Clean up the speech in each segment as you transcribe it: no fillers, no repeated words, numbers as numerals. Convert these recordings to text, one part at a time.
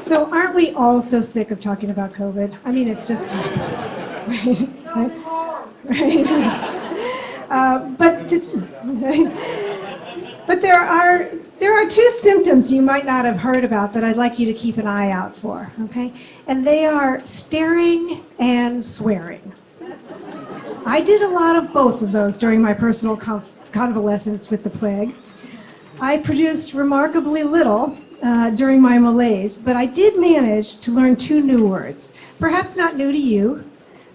So aren't we all so sick of talking about COVID? I mean, it's just like, but there are two symptoms you might not have heard about that I'd like you to keep an eye out for, okay? And they are staring and swearing. I did a lot of both of those during my personal convalescence with the plague. I produced remarkably little during my malaise, but I did manage to learn two new words. Perhaps not new to you,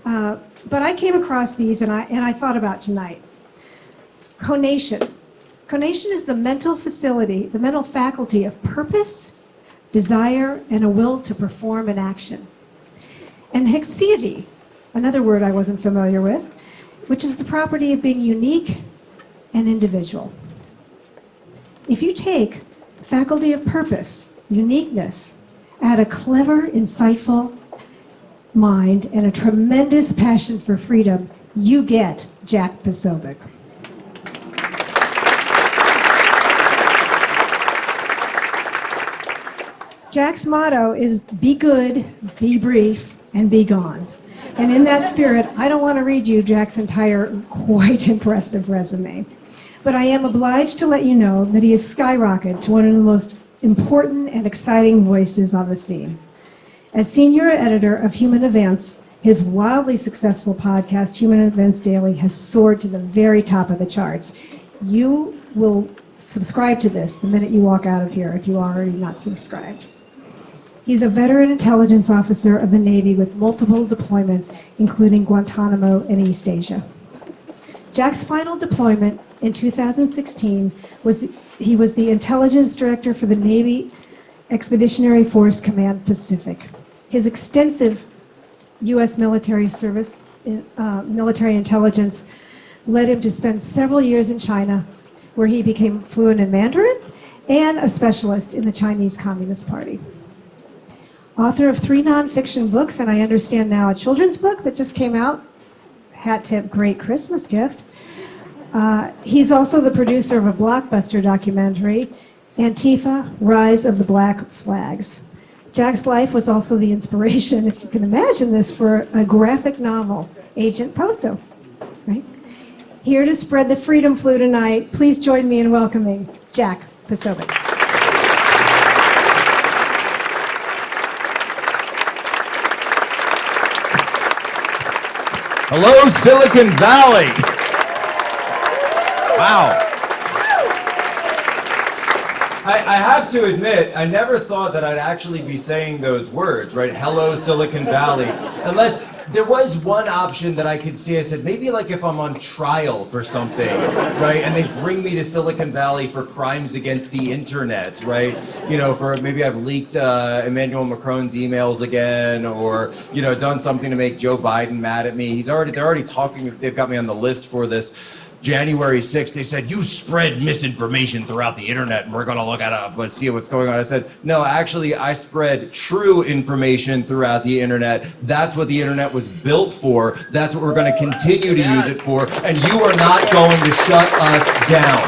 but I came across these and I thought about tonight. Conation. Conation is the mental faculty of purpose, desire, and a will to perform an action. And haxiety, another word I wasn't familiar with, which is the property of being unique and individual. If you take the faculty of purpose, uniqueness, add a clever, insightful mind, and a tremendous passion for freedom, you get Jack Posobiec. Jack's motto is be good, be brief, and be gone. And in that spirit, I don't want to read you Jack's entire quite impressive resume. But I am obliged to let you know that he has skyrocketed to one of the most important and exciting voices on the scene. As senior editor of Human Events, his wildly successful podcast, Human Events Daily, has soared to the very top of the charts. You will subscribe to this the minute you walk out of here if you are already not subscribed. He's a veteran intelligence officer of the Navy with multiple deployments, including Guantanamo and East Asia. Jack's final deployment in 2016 he was the intelligence director for the Navy Expeditionary Force Command Pacific. His extensive U.S. military service, military intelligence, led him to spend several years in China, where he became fluent in Mandarin and a specialist in the Chinese Communist Party. Author of 3 nonfiction books, and I understand now a children's book that just came out. Hat tip, great Christmas gift. He's also the producer of a blockbuster documentary, Antifa, Rise of the Black Flags. Jack's life was also the inspiration, if you can imagine this, for a graphic novel, Agent Poso. Right? Here to spread the freedom flu tonight, please join me in welcoming Jack Posobiec. Hello, Silicon Valley. Wow. I have to admit, I never thought that I'd actually be saying those words, right? Hello, Silicon Valley. Unless there was one option that I could see. I said, maybe like if I'm on trial for something, right? And they bring me to Silicon Valley for crimes against the internet, right? You know, for maybe I've leaked Emmanuel Macron's emails again, or, you know, done something to make Joe Biden mad at me. They're already talking, they've got me on the list for this. January 6th, they said, you spread misinformation throughout the internet, and we're going to look at it, let's see what's going on. I said, no, actually, I spread true information throughout the internet. That's what the internet was built for. That's what we're going to continue to use it for, and you are not going to shut us down.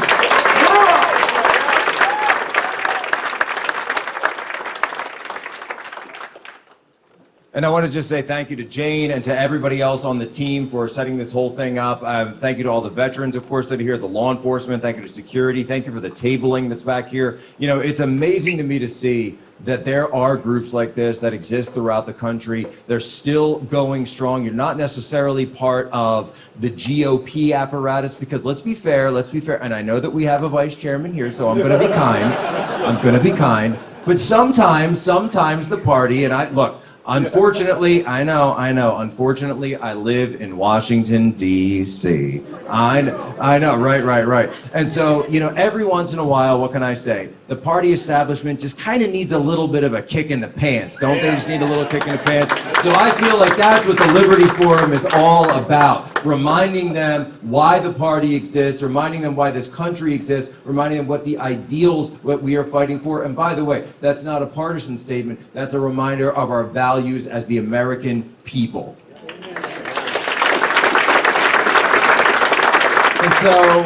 And I want to just say thank you to Jane and to everybody else on the team for setting this whole thing up. Thank you to all the veterans, of course, that are here, the law enforcement. Thank you to security. Thank you for the tabling that's back here. You know, it's amazing to me to see that there are groups like this that exist throughout the country. They're still going strong. You're not necessarily part of the GOP apparatus, because let's be fair. And I know that we have a vice chairman here, so I'm going to be kind. But sometimes the party, and look, unfortunately, I know, unfortunately, I live in Washington, D.C. I know, right. And so, you know, every once in a while, what can I say? The party establishment just kind of needs a little bit of a kick in the pants, don't they? Just need a little kick in the pants. So I feel like that's what the Liberty Forum is all about. Reminding them why the party exists, reminding them why this country exists, reminding them what the ideals, what we are fighting for. And by the way, that's not a partisan statement. That's a reminder of our values as the American people. And so,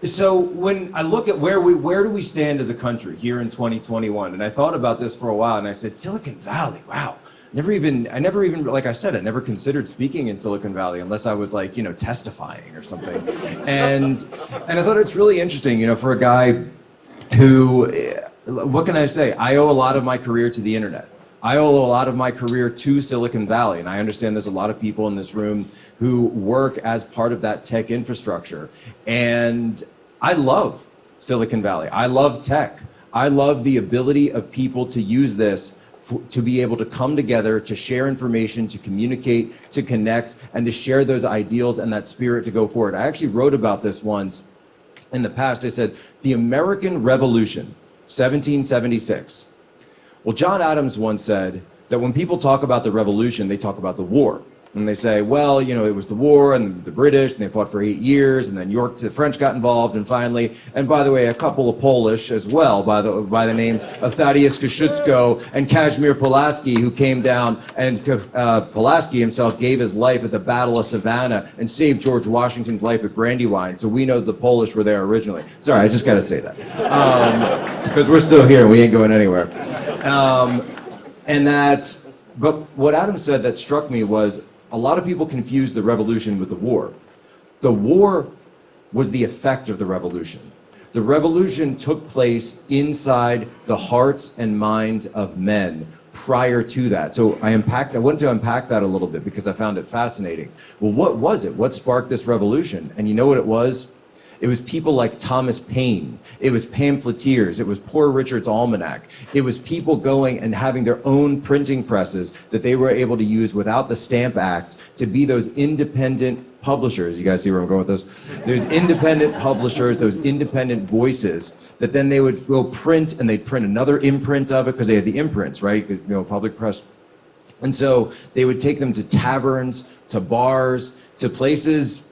So when I look at where do we stand as a country here in 2021, and I thought about this for a while, and I said, Silicon Valley, wow. I never even, like I said, I never considered speaking in Silicon Valley unless I was like, testifying or something. And I thought it's really interesting, for a guy who, what can I say? I owe a lot of my career to the internet. I owe a lot of my career to Silicon Valley, and I understand there's a lot of people in this room who work as part of that tech infrastructure. And I love Silicon Valley. I love tech. I love the ability of people to use this to be able to come together, to share information, to communicate, to connect, and to share those ideals and that spirit to go forward. I actually wrote about this once in the past. I said, the American Revolution, 1776. Well, John Adams once said that when people talk about the revolution, they talk about the war. And they say, well, it was the war and the British, and they fought for 8 years, and then the French got involved, and finally, and by the way, a couple of Polish as well, by the names of Thaddeus Kosciuszko and Kazimierz Pulaski, who came down, and Pulaski himself gave his life at the Battle of Savannah and saved George Washington's life at Brandywine. So we know the Polish were there originally. Sorry, I just got to say that. Because we're still here, we ain't going anywhere. But what Adam said that struck me was, a lot of people confuse the revolution with the war. The war was the effect of the revolution. The revolution took place inside the hearts and minds of men prior to that. So I wanted to unpack that a little bit because I found it fascinating. Well, what was it? What sparked this revolution? And you know what it was? It was people like Thomas Paine. It was pamphleteers. It was Poor Richard's Almanac. It was people going and having their own printing presses that they were able to use without the Stamp Act to be those independent publishers. You guys see where I'm going with this? Those independent publishers, those independent voices that then they would go print, and they'd print another imprint of it because they had the imprints, right? Public press. And so they would take them to taverns, to bars, to places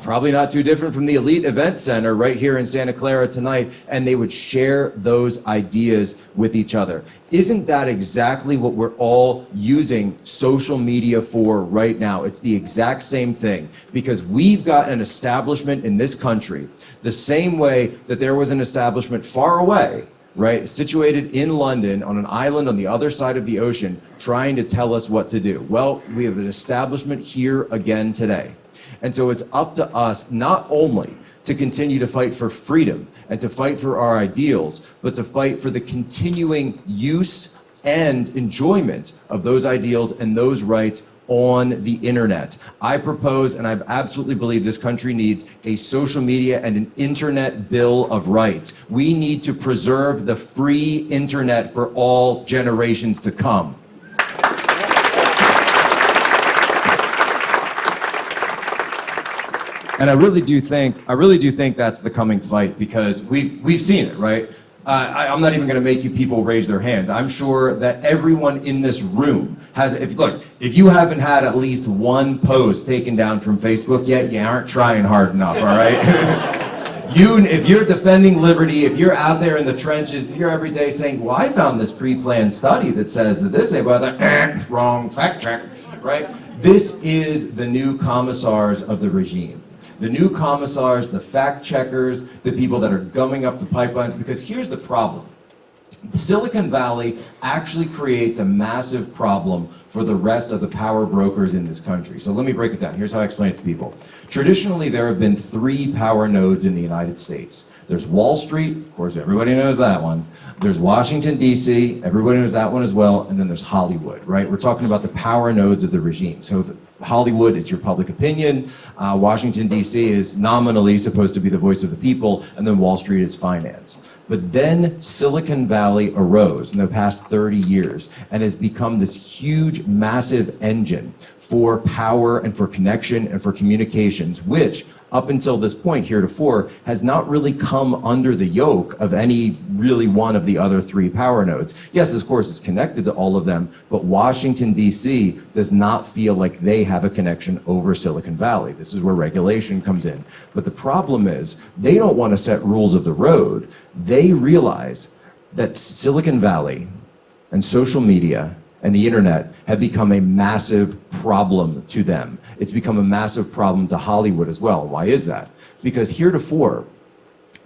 probably not too different from the Elite Event Center right here in Santa Clara tonight, and they would share those ideas with each other. Isn't that exactly what we're all using social media for right now? It's the exact same thing, because we've got an establishment in this country, the same way that there was an establishment far away, right, situated in London on an island on the other side of the ocean, trying to tell us what to do. Well, we have an establishment here again today. And so it's up to us not only to continue to fight for freedom and to fight for our ideals, but to fight for the continuing use and enjoyment of those ideals and those rights on the internet. I propose, and I absolutely believe this country needs, a social media and an internet bill of rights. We need to preserve the free internet for all generations to come. And I really do think that's the coming fight, because we've seen it, right? I'm not even going to make you people raise their hands. I'm sure that everyone in this room has. If you haven't had at least one post taken down from Facebook yet, you aren't trying hard enough. All right. If you're defending liberty, if you're out there in the trenches, if you're every day saying, "Well, I found this pre-planned study that says that this," wrong, fact check, right? This is the new commissars of the regime. The new commissars, the fact checkers, the people that are gumming up the pipelines, because here's the problem. Silicon Valley actually creates a massive problem for the rest of the power brokers in this country. So let me break it down. Here's how I explain it to people. Traditionally, there have been 3 power nodes in the United States. There's Wall Street, of course, everybody knows that one. There's Washington, D.C., everybody knows that one as well. And then there's Hollywood, right? We're talking about the power nodes of the regime. So Hollywood is your public opinion. Washington, D.C. is nominally supposed to be the voice of the people. And then Wall Street is finance. But then Silicon Valley arose in the past 30 years and has become this huge, massive engine for power and for connection and for communications, which up until this point heretofore has not really come under the yoke of any really one of the other 3 power nodes. Yes, of course, it's connected to all of them, but Washington, D.C. does not feel like they have a connection over Silicon Valley. This is where regulation comes in. But the problem is, they don't want to set rules of the road. They realize that Silicon Valley and social media and the internet have become a massive problem to them. It's become a massive problem to Hollywood as well. Why is that? Because heretofore,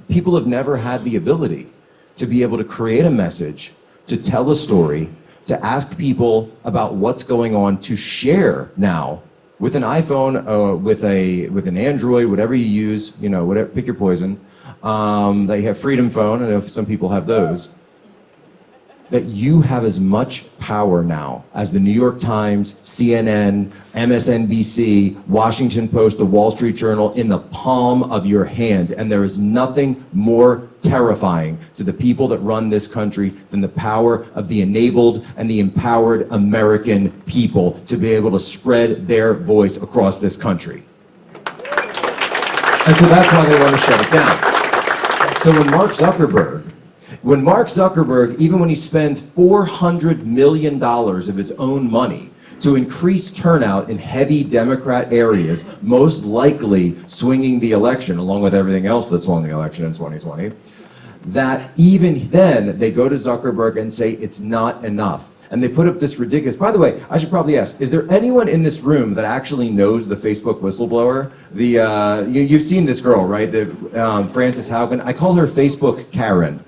People have never had the ability to be able to create a message, to tell a story, to ask people about what's going on, to share now with an iPhone, with an Android, whatever you use, you know, whatever, pick your poison. They have Freedom Phone, I know some people have those. That you have as much power now as the New York Times, CNN, MSNBC, Washington Post, the Wall Street Journal in the palm of your hand. And there is nothing more terrifying to the people that run this country than the power of the enabled and the empowered American people to be able to spread their voice across this country. And so that's why they want to shut it down. So when Mark Zuckerberg, even when he spends $400 million of his own money to increase turnout in heavy Democrat areas, most likely swinging the election, along with everything else that swung the election in 2020, that even then they go to Zuckerberg and say it's not enough. And they put up this ridiculous, by the way, I should probably ask, is there anyone in this room that actually knows the Facebook whistleblower? You've seen this girl, right? Frances Haugen. I call her Facebook Karen.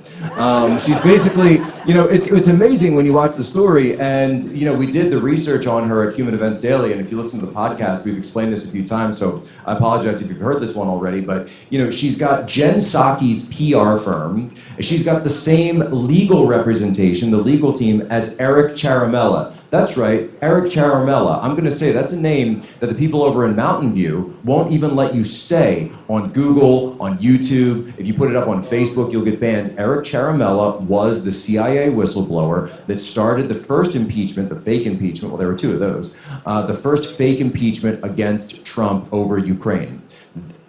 She's basically, you know, it's amazing when you watch the story, and, you know, we did the research on her at Human Events Daily, and if you listen to the podcast, we've explained this a few times, so I apologize if you've heard this one already, but, you know, she's got Jen Psaki's PR firm. She's got the same legal representation, the legal team, as Eric Ciaramella. That's right, Eric Ciaramella. I'm going to say that's a name that the people over in Mountain View won't even let you say on Google, on YouTube. If you put it up on Facebook, you'll get banned. Eric Ciaramella was the CIA whistleblower that started the first impeachment, the fake impeachment, well, there were two of those, the first fake impeachment against Trump over Ukraine.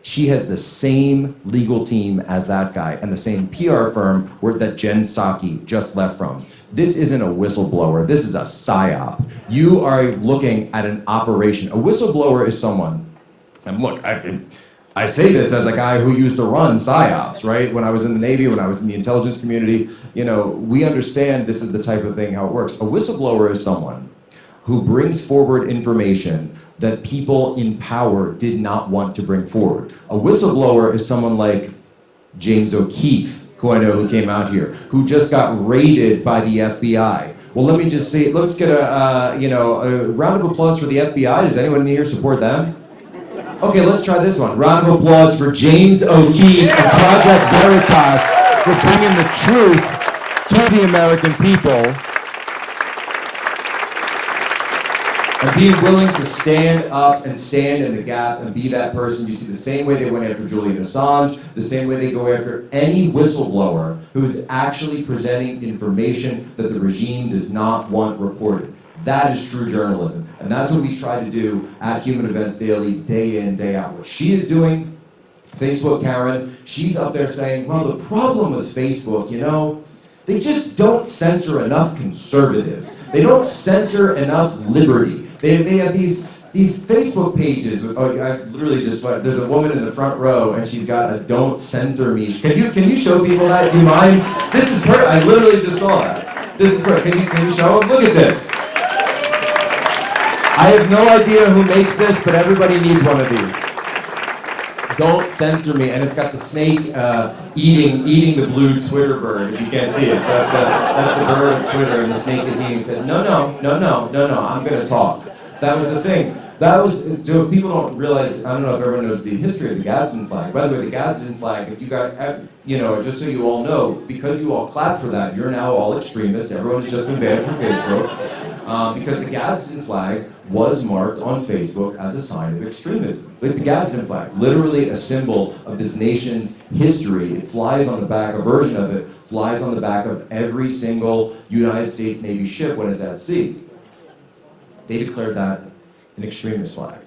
She has the same legal team as that guy and the same PR firm that Jen Psaki just left from. This isn't a whistleblower, this is a psyop. You are looking at an operation. A whistleblower is someone, and look, I say this as a guy who used to run psyops, right? When I was in the Navy, when I was in the intelligence community, you know, we understand this is the type of thing, how it works. A whistleblower is someone who brings forward information that people in power did not want to bring forward. A whistleblower is someone like James O'Keefe, who I know who came out here, who just got raided by the FBI. Well, let me just say, let's get a round of applause for the FBI. Does anyone in here support them? Okay, let's try this one. Round of applause for James O'Keefe of Project Veritas for bringing the truth to the American people. And being willing to stand up and stand in the gap and be that person. You see the same way they went after Julian Assange, the same way they go after any whistleblower who is actually presenting information that the regime does not want reported. That is true journalism. And that's what we try to do at Human Events Daily, day in, day out. What she is doing, Facebook Karen, she's up there saying, well, the problem with Facebook, you know, they just don't censor enough conservatives. They don't censor enough liberty. They have these Facebook pages. I literally just, there's a woman in the front row and she's got a "Don't Censor Me." Can you show people that? Do you mind? This is perfect. I literally just saw that. This is perfect. Can you show them? Look at this. I have no idea who makes this, but everybody needs one of these. Don't censor me, and it's got the snake eating the blue Twitter bird. If you can't see it, that's the bird of Twitter, and the snake is eating. Said, no, I'm going to talk. That was the thing. That was, so people don't realize, I don't know if everyone knows the history of the Gadsden flag. By the way, the Gadsden flag, if you got, just so you all know, because you all clapped for that, you're now all extremists. Everyone has just been banned from Facebook. Because the Gadsden flag was marked on Facebook as a sign of extremism. Like the Gadsden flag, literally a symbol of this nation's history. It flies on the back, a version of it flies on the back of every single United States Navy ship when it's at sea. They declared that an extremist flag.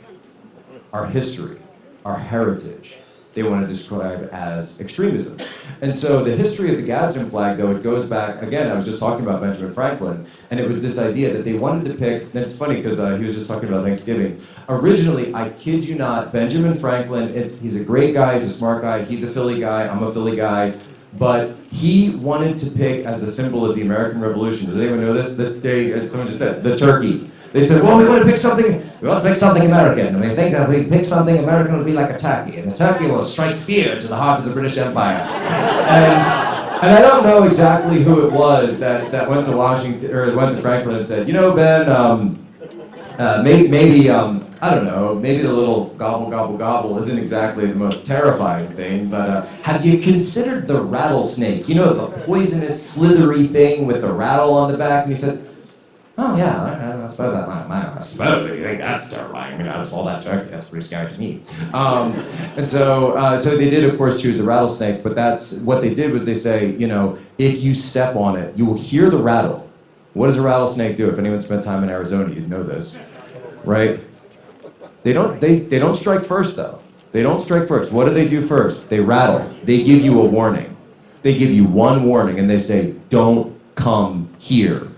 Our history, our heritage, they want to describe as extremism. And so the history of the Gadsden flag, though, it goes back, again, I was just talking about Benjamin Franklin, and it was this idea that they wanted to pick, and it's funny because he was just talking about Thanksgiving. Originally, I kid you not, Benjamin Franklin, he's a great guy, he's a smart guy, he's a Philly guy, I'm a Philly guy, but he wanted to pick as the symbol of the American Revolution. Does anyone know this? Someone just said, the turkey. They said, well, we want to pick something American. And we think that if we pick something American, it'll be like a turkey. And the turkey will strike fear to the heart of the British Empire. And I don't know exactly who it was that went to Washington, or went to Franklin and said, you know, Ben, maybe I don't know, maybe the little gobble, gobble, gobble isn't exactly the most terrifying thing, but have you considered the rattlesnake? You know, the poisonous, slithery thing with the rattle on the back? And he said, oh, yeah, I suppose that might. I suppose if you think that's terrifying. I mean, out of all that turkey, that's pretty scary to me. And so they did, of course, choose the rattlesnake, but that's what they did was they say, you know, if you step on it, you will hear the rattle. What does a rattlesnake do? If anyone spent time in Arizona, you'd know this, right? They don't strike first, though. They don't strike first. What do they do first? They rattle. They give you a warning. They give you one warning, and they say, don't come here.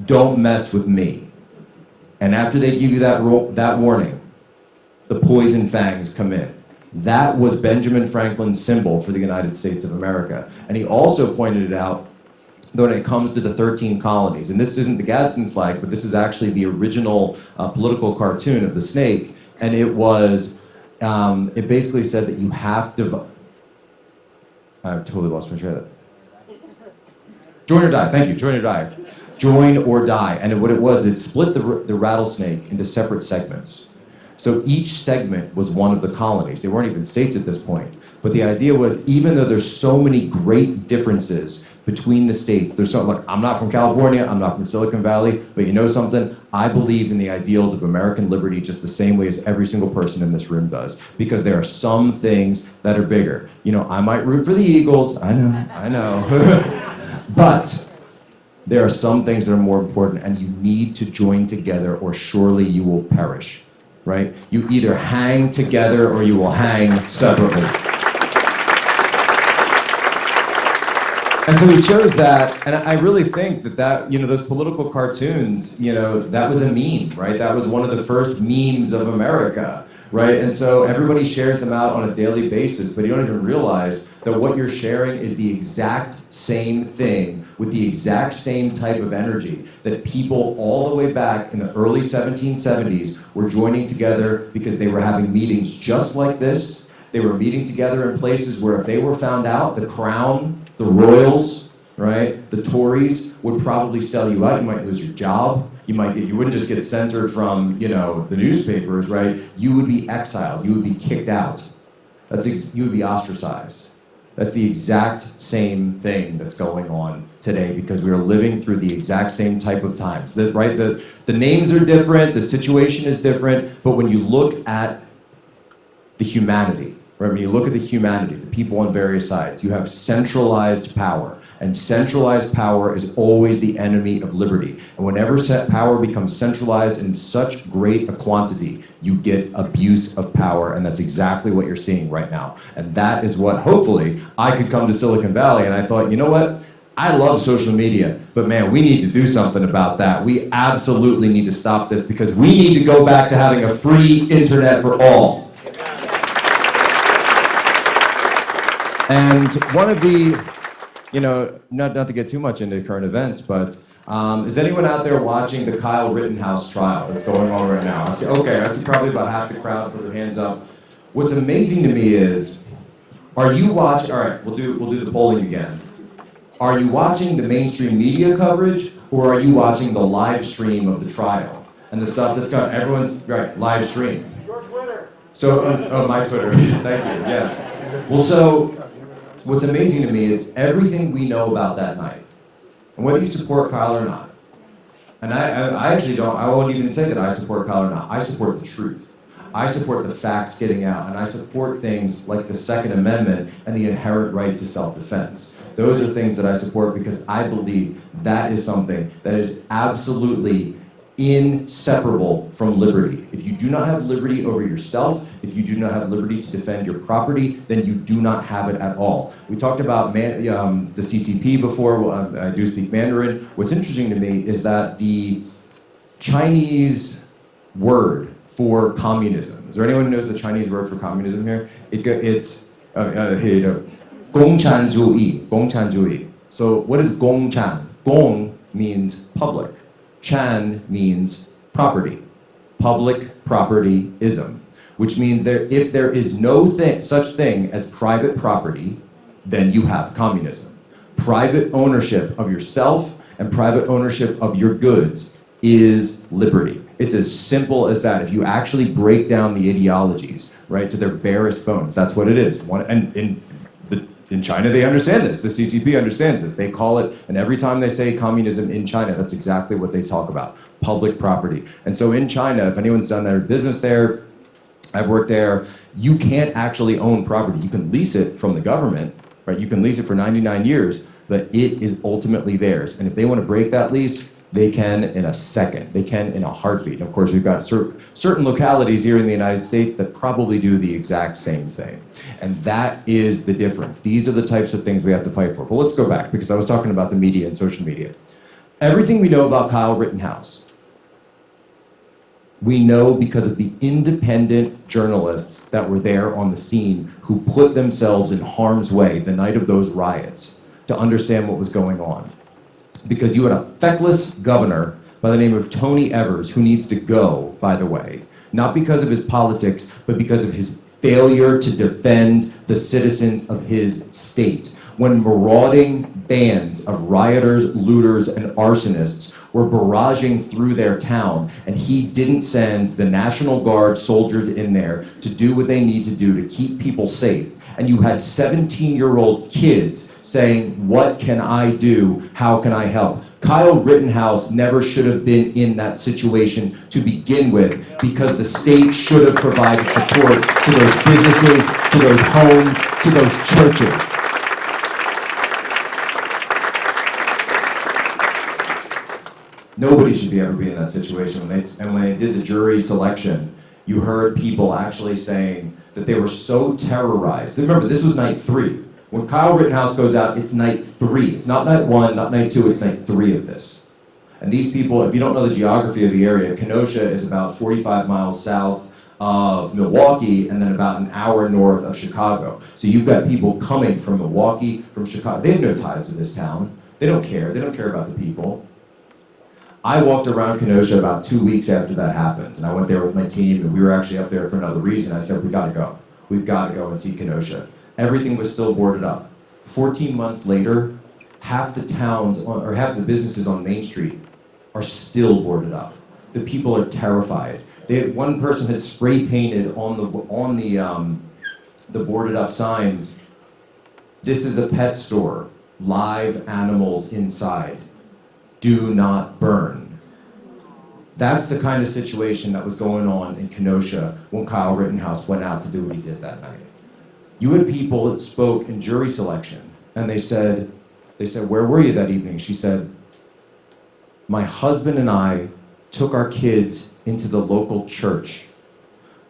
Don't mess with me. And after they give you that warning, the poison fangs come in. That was Benjamin Franklin's symbol for the United States of America. And he also pointed it out when it comes to the 13 colonies. And this isn't the Gadsden flag, but this is actually the original political cartoon of the snake. And it was, it basically said that you have to, I've totally lost my train of thought. Join or die, thank you, join or die. Join or die. And what it was, it split the rattlesnake into separate segments. So each segment was one of the colonies. They weren't even states at this point. But the idea was, even though there's so many great differences between the states, there's something like, I'm not from California, I'm not from Silicon Valley, but you know something? I believe in the ideals of American liberty just the same way as every single person in this room does. Because there are some things that are bigger. You know, I might root for the Eagles, I know. But there are some things that are more important, and you need to join together or surely you will perish, right? You either hang together or you will hang separately. And so we chose that, and I really think that, you know, those political cartoons, you know, that was a meme, right? That was one of the first memes of America, right? And so everybody shares them out on a daily basis, but you don't even realize that what you're sharing is the exact same thing with the exact same type of energy that people all the way back in the early 1770s were joining together because they were having meetings just like this. They were meeting together in places where if they were found out, the Crown, the Royals, right, the Tories would probably sell you out. You might lose your job. You wouldn't just get censored from, you know, the newspapers, right? You would be exiled. You would be kicked out. You would be ostracized. That's the exact same thing that's going on today because we are living through the exact same type of times. The names are different, the situation is different, but when you look at the humanity, right? When you look at the humanity, the people on various sides, you have centralized power. And centralized power is always the enemy of liberty. And whenever power becomes centralized in such great a quantity, you get abuse of power, and that's exactly what you're seeing right now. And that is what, hopefully, I could come to Silicon Valley, and I thought, you know what? I love social media, but man, we need to do something about that. We absolutely need to stop this because we need to go back to having a free internet for all. And one of the, you know, not to get too much into current events, but is anyone out there watching the Kyle Rittenhouse trial that's going on right now? I see probably about half the crowd put their hands up. What's amazing to me is, are you watching, all right, we'll do the polling again. Are you watching the mainstream media coverage, or are you watching the live stream of the trial? And the stuff that's got everyone's, right, live stream. Your Twitter. So, my Twitter, thank you, yes. Well, so, what's amazing to me is everything we know about that night, and whether you support Kyle or not, and I actually don't, I won't even say that I support Kyle or not, I support the truth. I support the facts getting out, and I support things like the Second Amendment and the inherent right to self-defense. Those are things that I support because I believe that is something that is absolutely inseparable from liberty. If you do not have liberty over yourself, if you do not have liberty to defend your property, then you do not have it at all. We talked about the CCP before. I do speak Mandarin. What's interesting to me is that the Chinese word for communism, is there anyone who knows the Chinese word for communism here? It's here you go. Gongchanzui. Gongchanzui. So what is Gongchan? Gong means public. Chan means property, public propertyism, which means that if there is no such thing as private property, then you have communism. Private ownership of yourself and private ownership of your goods is liberty. It's as simple as that. If you actually break down the ideologies, right, to their barest bones, that's what it is. In China, they understand this. The CCP understands this. They call it, and every time they say communism in China, that's exactly what they talk about, public property. And so in China, if anyone's done their business there, I've worked there, you can't actually own property. You can lease it from the government, right? You can lease it for 99 years, but it is ultimately theirs. And if they want to break that lease, they can in a second. They can in a heartbeat. And of course, we've got certain localities here in the United States that probably do the exact same thing. And that is the difference. These are the types of things we have to fight for. But let's go back, because I was talking about the media and social media. Everything we know about Kyle Rittenhouse, we know because of the independent journalists that were there on the scene who put themselves in harm's way the night of those riots to understand what was going on. Because you had a feckless governor by the name of Tony Evers, who needs to go, by the way, not because of his politics, but because of his failure to defend the citizens of his state. When marauding bands of rioters, looters, and arsonists were barraging through their town, and he didn't send the National Guard soldiers in there to do what they need to do to keep people safe, and you had 17-year-old kids saying, what can I do? How can I help? Kyle Rittenhouse never should have been in that situation to begin with, because the state should have provided support to those businesses, to those homes, to those churches. Nobody should ever be in that situation. When they did the jury selection, you heard people actually saying that they were so terrorized. Remember, this was night 3. When Kyle Rittenhouse goes out, it's night 3. It's not night 1, not night 2, it's night 3 of this. And these people, if you don't know the geography of the area, Kenosha is about 45 miles south of Milwaukee and then about an hour north of Chicago. So you've got people coming from Milwaukee, from Chicago. They have no ties to this town. They don't care. They don't care about the people. I walked around Kenosha about 2 weeks after that happened, and I went there with my team, and we were actually up there for another reason. I said, we gotta go. We've gotta go and see Kenosha. Everything was still boarded up. 14 months later, half the businesses on Main Street are still boarded up. The people are terrified. One person had spray painted on the boarded up signs, "This is a pet store, live animals inside. Do not burn." That's the kind of situation that was going on in Kenosha when Kyle Rittenhouse went out to do what he did that night. You had people that spoke in jury selection, and they said, where were you that evening? She said, my husband and I took our kids into the local church.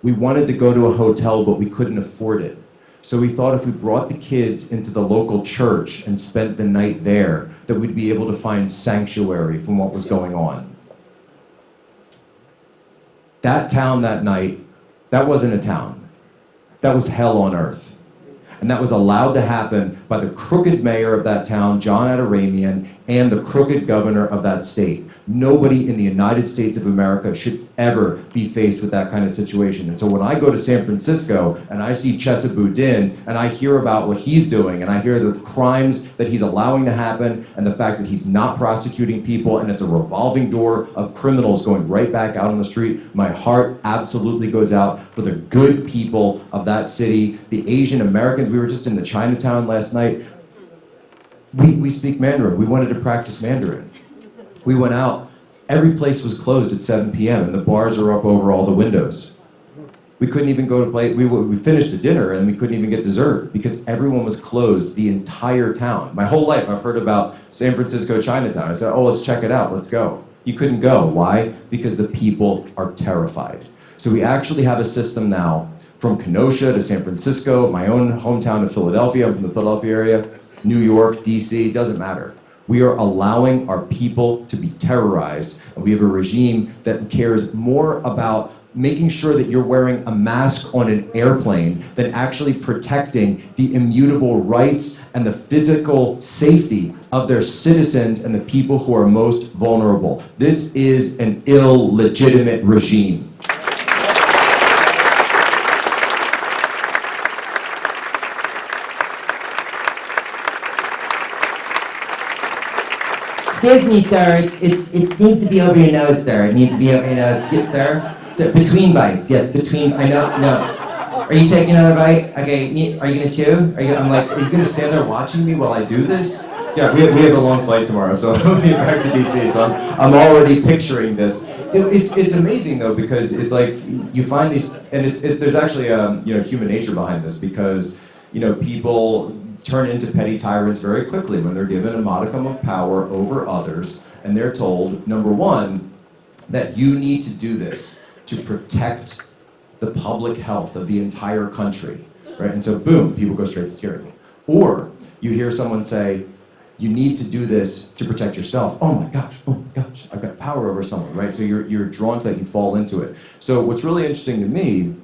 We wanted to go to a hotel, but we couldn't afford it. So we thought if we brought the kids into the local church and spent the night there, that we'd be able to find sanctuary from what was going on. That town that night, that wasn't a town. That was hell on earth. And that was allowed to happen by the crooked mayor of that town, John Adaramian, and the crooked governor of that state. Nobody in the United States of America should ever be faced with that kind of situation. And so when I go to San Francisco and I see Chesa Boudin and I hear about what he's doing and I hear the crimes that he's allowing to happen and the fact that he's not prosecuting people and it's a revolving door of criminals going right back out on the street, my heart absolutely goes out for the good people of that city, the Asian Americans. We were just in the Chinatown last night. We speak Mandarin. We wanted to practice Mandarin. We went out. Every place was closed at 7 p.m. and the bars are up over all the windows. We couldn't even go to play. We finished the dinner and we couldn't even get dessert because everyone was closed, the entire town. My whole life I've heard about San Francisco Chinatown. I said, oh, let's check it out. Let's go. You couldn't go. Why? Because the people are terrified. So we actually have a system now from Kenosha to San Francisco, my own hometown of Philadelphia. I'm from the Philadelphia area. New York, DC, doesn't matter. We are allowing our people to be terrorized, and we have a regime that cares more about making sure that you're wearing a mask on an airplane than actually protecting the immutable rights and the physical safety of their citizens and the people who are most vulnerable. This is an illegitimate regime. Excuse me, sir. It needs to be over your nose, sir. It needs to be over your nose. Yes, sir. So between bites. Yes, between. I know. No. Are you taking another bite? Okay. Are you gonna chew? Are you gonna stand there watching me while I do this? Yeah, we have a long flight tomorrow, so I'll be back to DC. So I'm already picturing this. It's amazing though, because it's like you find these, and there's actually human nature behind this, because people turn into petty tyrants very quickly when they're given a modicum of power over others, and they're told, number one, that you need to do this to protect the public health of the entire country, right? And so boom, people go straight to tyranny. Or you hear someone say, you need to do this to protect yourself. Oh my gosh, I've got power over someone, right? So you're drawn to that, you fall into it. So what's really interesting to me,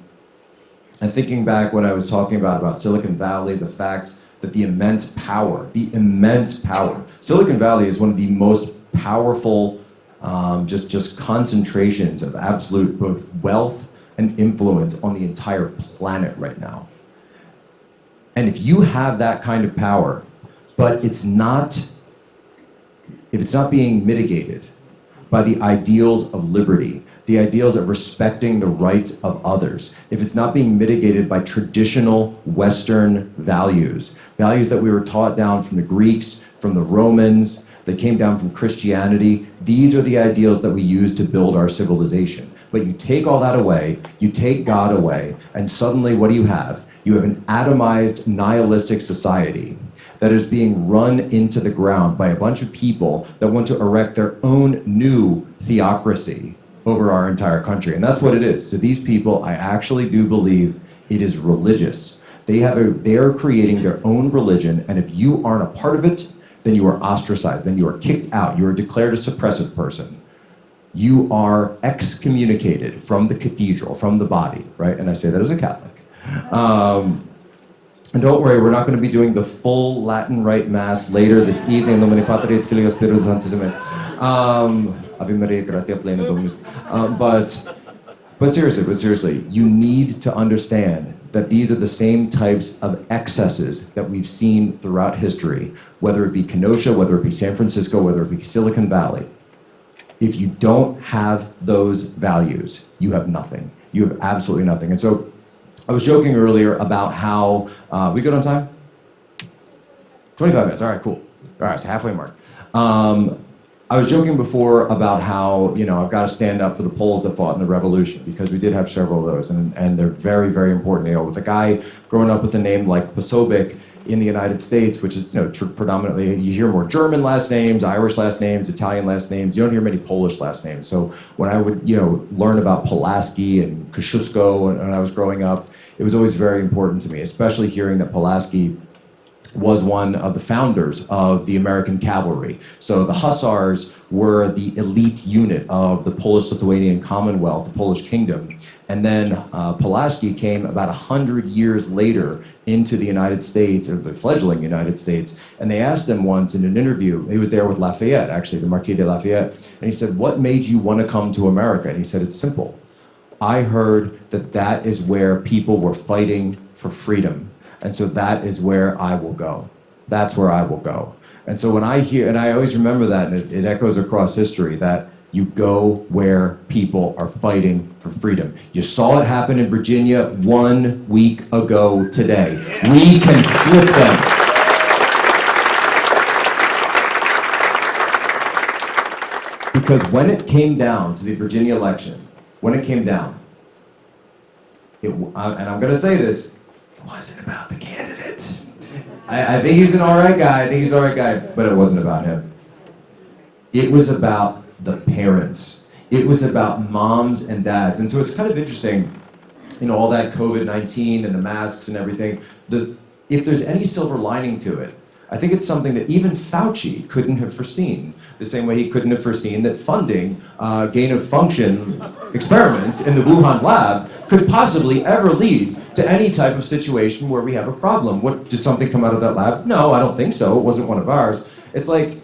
and thinking back what I was talking about Silicon Valley, the fact that the immense power, Silicon Valley is one of the most powerful just concentrations of absolute both wealth and influence on the entire planet right now. And if you have that kind of power, but if it's not being mitigated by the ideals of liberty, the ideals of respecting the rights of others, if it's not being mitigated by traditional Western values that we were taught down from the Greeks, from the Romans, that came down from Christianity, these are the ideals that we use to build our civilization. But you take all that away, you take God away, and suddenly what do you have? You have an atomized, nihilistic society that is being run into the ground by a bunch of people that want to erect their own new theocracy over our entire country. And that's what it is. To these people, I actually do believe it is religious. They are creating their own religion, and if you aren't a part of it, then you are ostracized, then you are kicked out, you are declared a suppressive person. You are excommunicated from the cathedral, from the body, right? And I say that as a Catholic. And don't worry, we're not going to be doing the full Latin Rite Mass later this evening. Nomine Patri et Filii et Spiritus Sanctus. Ave Maria, gratia plena Dominus. But seriously, you need to understand that these are the same types of excesses that we've seen throughout history, whether it be Kenosha, whether it be San Francisco, whether it be Silicon Valley. If you don't have those values, you have nothing. You have absolutely nothing. And so I was joking earlier about how, we good on time? 25 minutes, all right, cool. All right, it's halfway mark. I was joking before about how, I've got to stand up for the Poles that fought in the revolution, because we did have several of those, and they're very, very important. With a guy growing up with a name like Posobiec in the United States, which is, predominantly, you hear more German last names, Irish last names, Italian last names. You don't hear many Polish last names. So when I would, learn about Pulaski and Kosciuszko when I was growing up, it was always very important to me, especially hearing that Pulaski was one of the founders of the American cavalry. So the Hussars were the elite unit of the Polish-Lithuanian Commonwealth, the Polish kingdom. And then Pulaski came about 100 years later into the United States, or the fledgling United States. And they asked him once in an interview, he was there with Lafayette, actually, the Marquis de Lafayette. And he said, what made you want to come to America? And he said, it's simple. I heard that is where people were fighting for freedom. And so that is where I will go. That's where I will go. And so when I hear, and I always remember that, and it echoes across history, that you go where people are fighting for freedom. You saw it happen in Virginia 1 week ago today. We can flip them. Because when it came down to the Virginia election, when it came down, and I'm going to say this, it wasn't about the candidate. I think he's an all right guy, but it wasn't about him. It was about the parents. It was about moms and dads. And so it's kind of interesting, all that COVID-19 and the masks and everything, if there's any silver lining to it, I think it's something that even Fauci couldn't have foreseen. The same way he couldn't have foreseen that funding gain-of-function experiments in the Wuhan lab could possibly ever lead to any type of situation where we have a problem. Did something come out of that lab? No, I don't think so. It wasn't one of ours. It's like,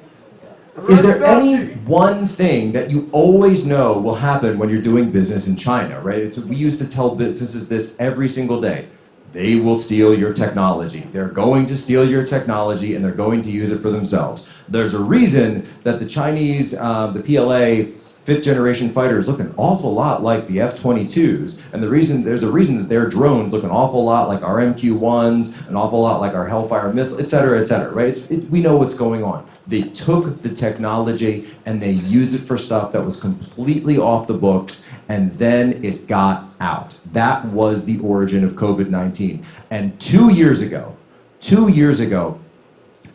is there any one thing that you always know will happen when you're doing business in China, right? We used to tell businesses this every single day. They will steal your technology. They're going to steal your technology and they're going to use it for themselves. There's a reason that the Chinese, the PLA, fifth generation fighters look an awful lot like the F-22s. And there's a reason that their drones look an awful lot like our MQ-1s, an awful lot like our Hellfire missile, et cetera, right? We know what's going on. They took the technology and they used it for stuff that was completely off the books, and then it got out. That was the origin of COVID-19. And 2 years ago,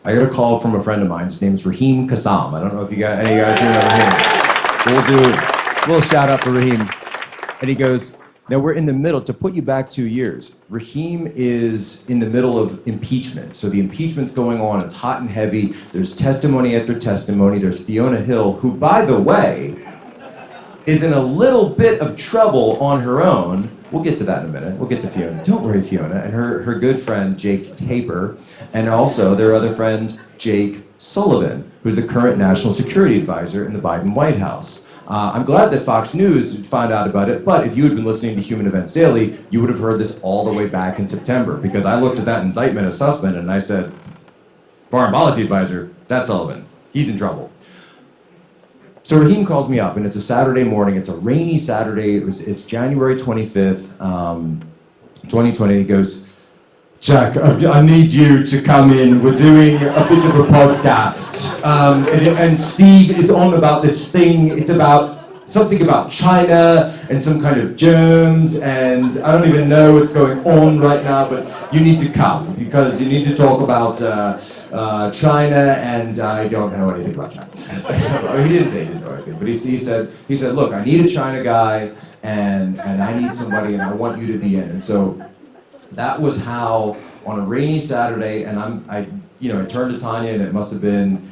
I got a call from a friend of mine. His name is Raheem Kassam. I don't know if any of you guys know Raheem. We'll do a little shout out for Raheem. And he goes, now we're in the middle, to put you back 2 years, Raheem is in the middle of impeachment. So the impeachment's going on, it's hot and heavy, there's testimony after testimony, there's Fiona Hill, who, by the way, is in a little bit of trouble on her own. We'll get to that in a minute, we'll get to Fiona. Don't worry, Fiona, and her good friend, Jake Tapper, and also their other friend, Jake Sullivan, who's the current national security advisor in the Biden White House. I'm glad that Fox News found out about it, but if you had been listening to Human Events Daily, you would have heard this all the way back in September, because I looked at that indictment of Sussman and I said, foreign policy advisor, that's Sullivan, he's in trouble. So Raheem calls me up, and it's a Saturday morning, it's a rainy Saturday, it's January 25th, 2020, he goes, Jack, I need you to come in. We're doing a bit of a podcast. And Steve is on about this thing. It's about something about China and some kind of germs. And I don't even know what's going on right now, but you need to come because you need to talk about China. And I don't know anything about China. He didn't say he didn't know anything, but he said, look, I need a China guy and I need somebody and I want you to be in. And so that was how, on a rainy Saturday, and I turned to Tanya, and it must have been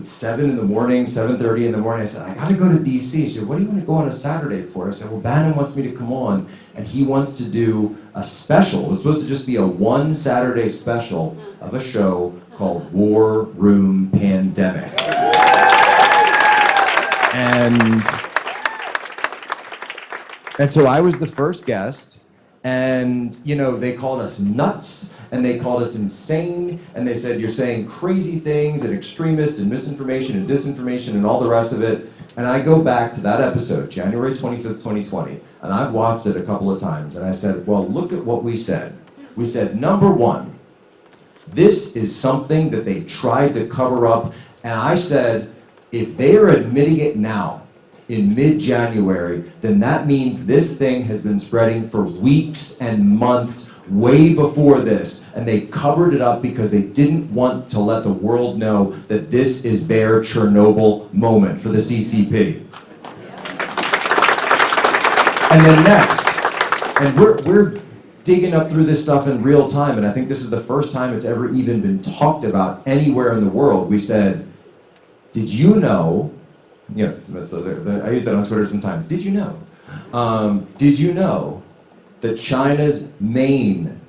7 in the morning, 7:30 in the morning. I said, I gotta go to DC. She said, what do you want to go on a Saturday for? I said, well, Bannon wants me to come on, and he wants to do a special. It was supposed to just be a one Saturday special of a show called War Room Pandemic. And so I was the first guest. And, they called us nuts, and they called us insane, and they said, you're saying crazy things, and extremist, and misinformation, and disinformation, and all the rest of it. And I go back to that episode, January 25th, 2020, and I've watched it a couple of times, and I said, well, look at what we said. We said, number one, this is something that they tried to cover up, and I said, if they are admitting it now, in mid-January, then that means this thing has been spreading for weeks and months, way before this, and they covered it up because they didn't want to let the world know that this is their Chernobyl moment for the CCP. And then next, and we're digging up through this stuff in real time, and I think this is the first time it's ever even been talked about anywhere in the world. We said, did you know, I use that on Twitter sometimes. Did you know that China's main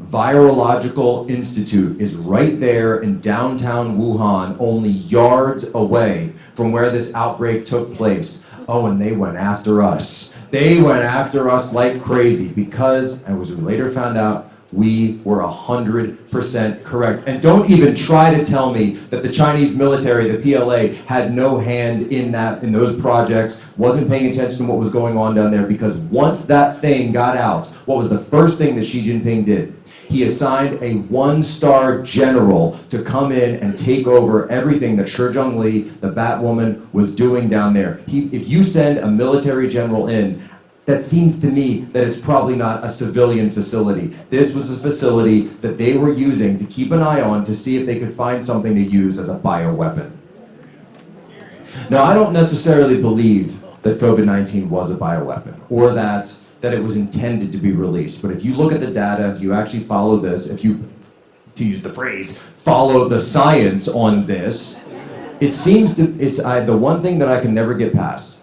virological institute is right there in downtown Wuhan, only yards away from where this outbreak took place? Oh, and they went after us. They went after us like crazy because, and as we later found out, we were 100% correct. And don't even try to tell me that the Chinese military, the PLA, had no hand in those projects, wasn't paying attention to what was going on down there, because once that thing got out, what was the first thing that Xi Jinping did? He assigned a one-star general to come in and take over everything that Shi Zhongli, the Batwoman, was doing down there. If you send a military general in, that seems to me that it's probably not a civilian facility. This was a facility that they were using to keep an eye on to see if they could find something to use as a bioweapon. Now, I don't necessarily believe that COVID-19 was a bioweapon or that it was intended to be released. But if you look at the data, if you actually follow this, to to use the phrase, follow the science on this, it seems to, the one thing that I can never get past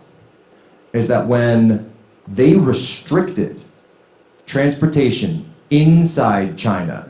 is that when they restricted transportation inside China,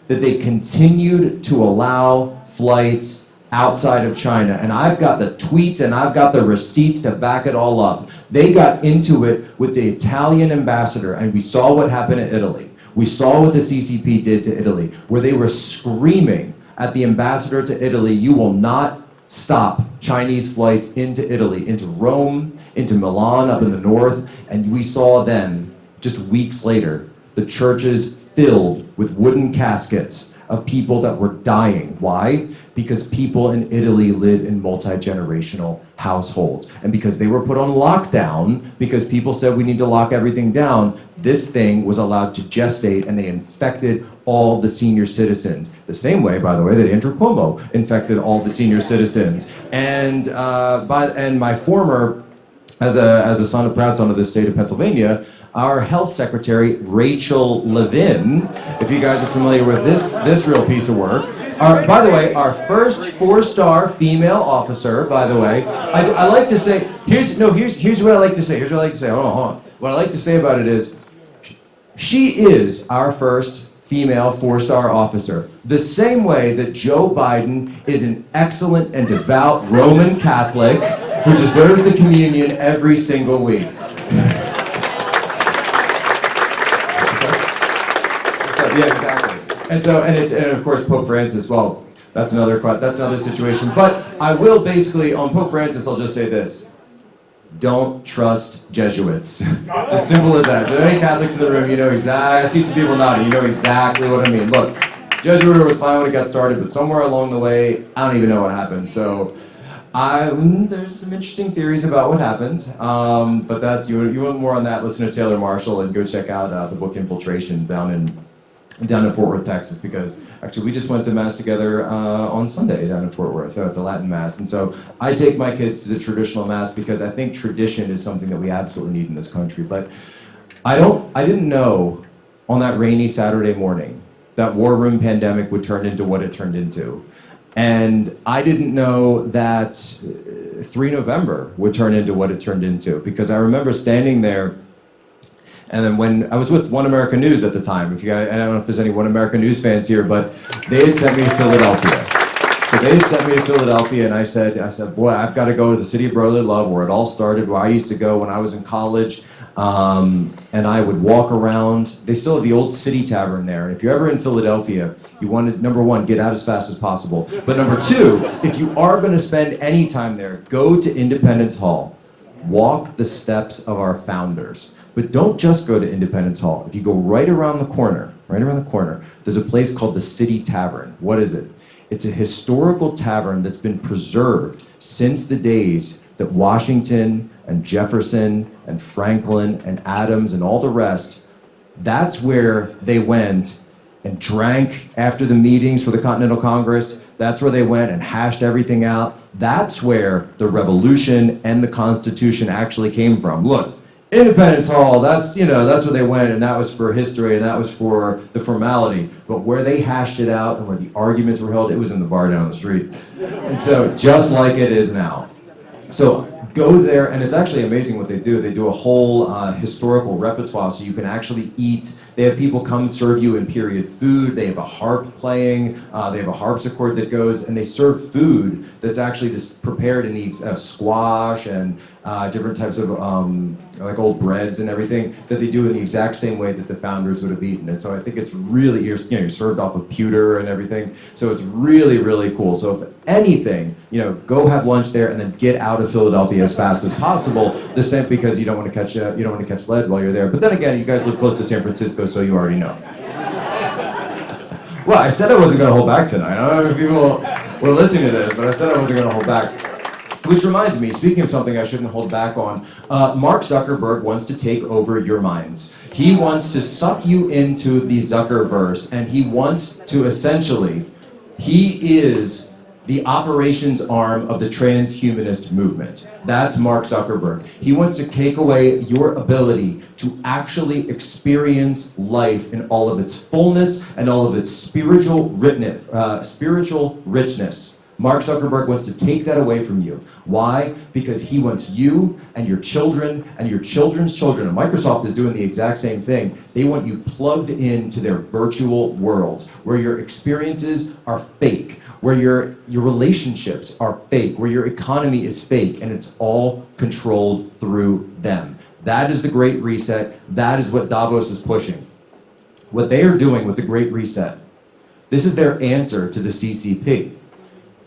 that they continued to allow flights outside of China. And I've got the tweets and I've got the receipts to back it all up. They got into it with the Italian ambassador, and we saw what happened in Italy. We saw what the CCP did to Italy, where they were screaming at the ambassador to Italy, you will not stop Chinese flights into Italy, into Rome, into Milan up in the north. And we saw then, just weeks later, the churches filled with wooden caskets of people that were dying. Why? Because people in Italy live in multi-generational households. And because they were put on lockdown, because people said we need to lock everything down, this thing was allowed to gestate, and they infected all the senior citizens. The same way, by the way, that Andrew Cuomo infected all the senior citizens. And my former, as a son, a proud son of the state of Pennsylvania, our health secretary, Rachel Levin, if you guys are familiar with this real piece of work, by the way, our first 4-star female officer, by the way, I like to say, here's what I like to say, hold on. What I like to say about it is, she is our first female 4-star officer, the same way that Joe Biden is an excellent and devout Roman Catholic who deserves the communion every single week. Yeah, exactly. And of course Pope Francis. Well, that's another situation. But I will basically on Pope Francis. I'll just say this: don't trust Jesuits. It's as simple as that. So any Catholics in the room, you know exactly. I see some people nodding. You know exactly what I mean. Look, Jesuit order was fine when it got started, but somewhere along the way, I don't even know what happened. So. There's some interesting theories about what happened, but that's you want more on that. Listen to Taylor Marshall and go check out the book Infiltration down in Fort Worth, Texas, because actually we just went to Mass together on Sunday down in Fort Worth, the Latin Mass. And so I take my kids to the traditional Mass because I think tradition is something that we absolutely need in this country. But I didn't know on that rainy Saturday morning that war room pandemic would turn into what it turned into. And I didn't know that 3 November would turn into what it turned into, because I remember standing there. And then when I was with One American News at the time, I don't know if there's any One American News fans here, but they had sent me to Philadelphia. So they had sent me to Philadelphia, and I said, boy, I've got to go to the city of brotherly love, where it all started, where I used to go when I was in college. And I would walk around. They still have the old City Tavern there. And if you're ever in Philadelphia, you want to, number one, get out as fast as possible. But number two, if you are going to spend any time there, go to Independence Hall. Walk the steps of our founders. But don't just go to Independence Hall. If you go right around the corner, there's a place called the City Tavern. What is it? It's a historical tavern that's been preserved since the days that Washington and Jefferson and Franklin and Adams and all the rest, that's where they went and drank after the meetings for the Continental Congress. That's where they went and hashed everything out. That's where the Revolution and the Constitution actually came from. Look, Independence Hall, that's where they went, and that was for history, and that was for the formality. But where they hashed it out and where the arguments were held, it was in the bar down the street. And so, just like it is now. So go there, and it's actually amazing what they do. They do a whole historical repertoire, so you can actually eat. They have people come serve you in period food. They have a harp playing. They have a harpsichord that goes, and they serve food that's actually prepared in the squash and different types of like old breads and everything that they do in the exact same way that the founders would have eaten. And so I think it's really, you're served off of pewter and everything. So it's really, really cool. So if anything, go have lunch there and then get out of Philadelphia as fast as possible. The same, because you don't want to catch lead while you're there. But then again, you guys live close to San Francisco, so you already know. Well, I said I wasn't going to hold back tonight. I don't know if people were listening to this, but I said I wasn't going to hold back. Which reminds me, speaking of something I shouldn't hold back on, Mark Zuckerberg wants to take over your minds. He wants to suck you into the Zuckerverse, and he wants to essentially, he is the operations arm of the transhumanist movement. That's Mark Zuckerberg. He wants to take away your ability to actually experience life in all of its fullness and all of its spiritual richness. Mark Zuckerberg wants to take that away from you. Why? Because he wants you and your children and your children's children, and Microsoft is doing the exact same thing. They want you plugged into their virtual worlds where your experiences are fake, where your relationships are fake, where your economy is fake, and it's all controlled through them. That is the Great Reset. That is what Davos is pushing. What they are doing with the Great Reset, this is their answer to the CCP.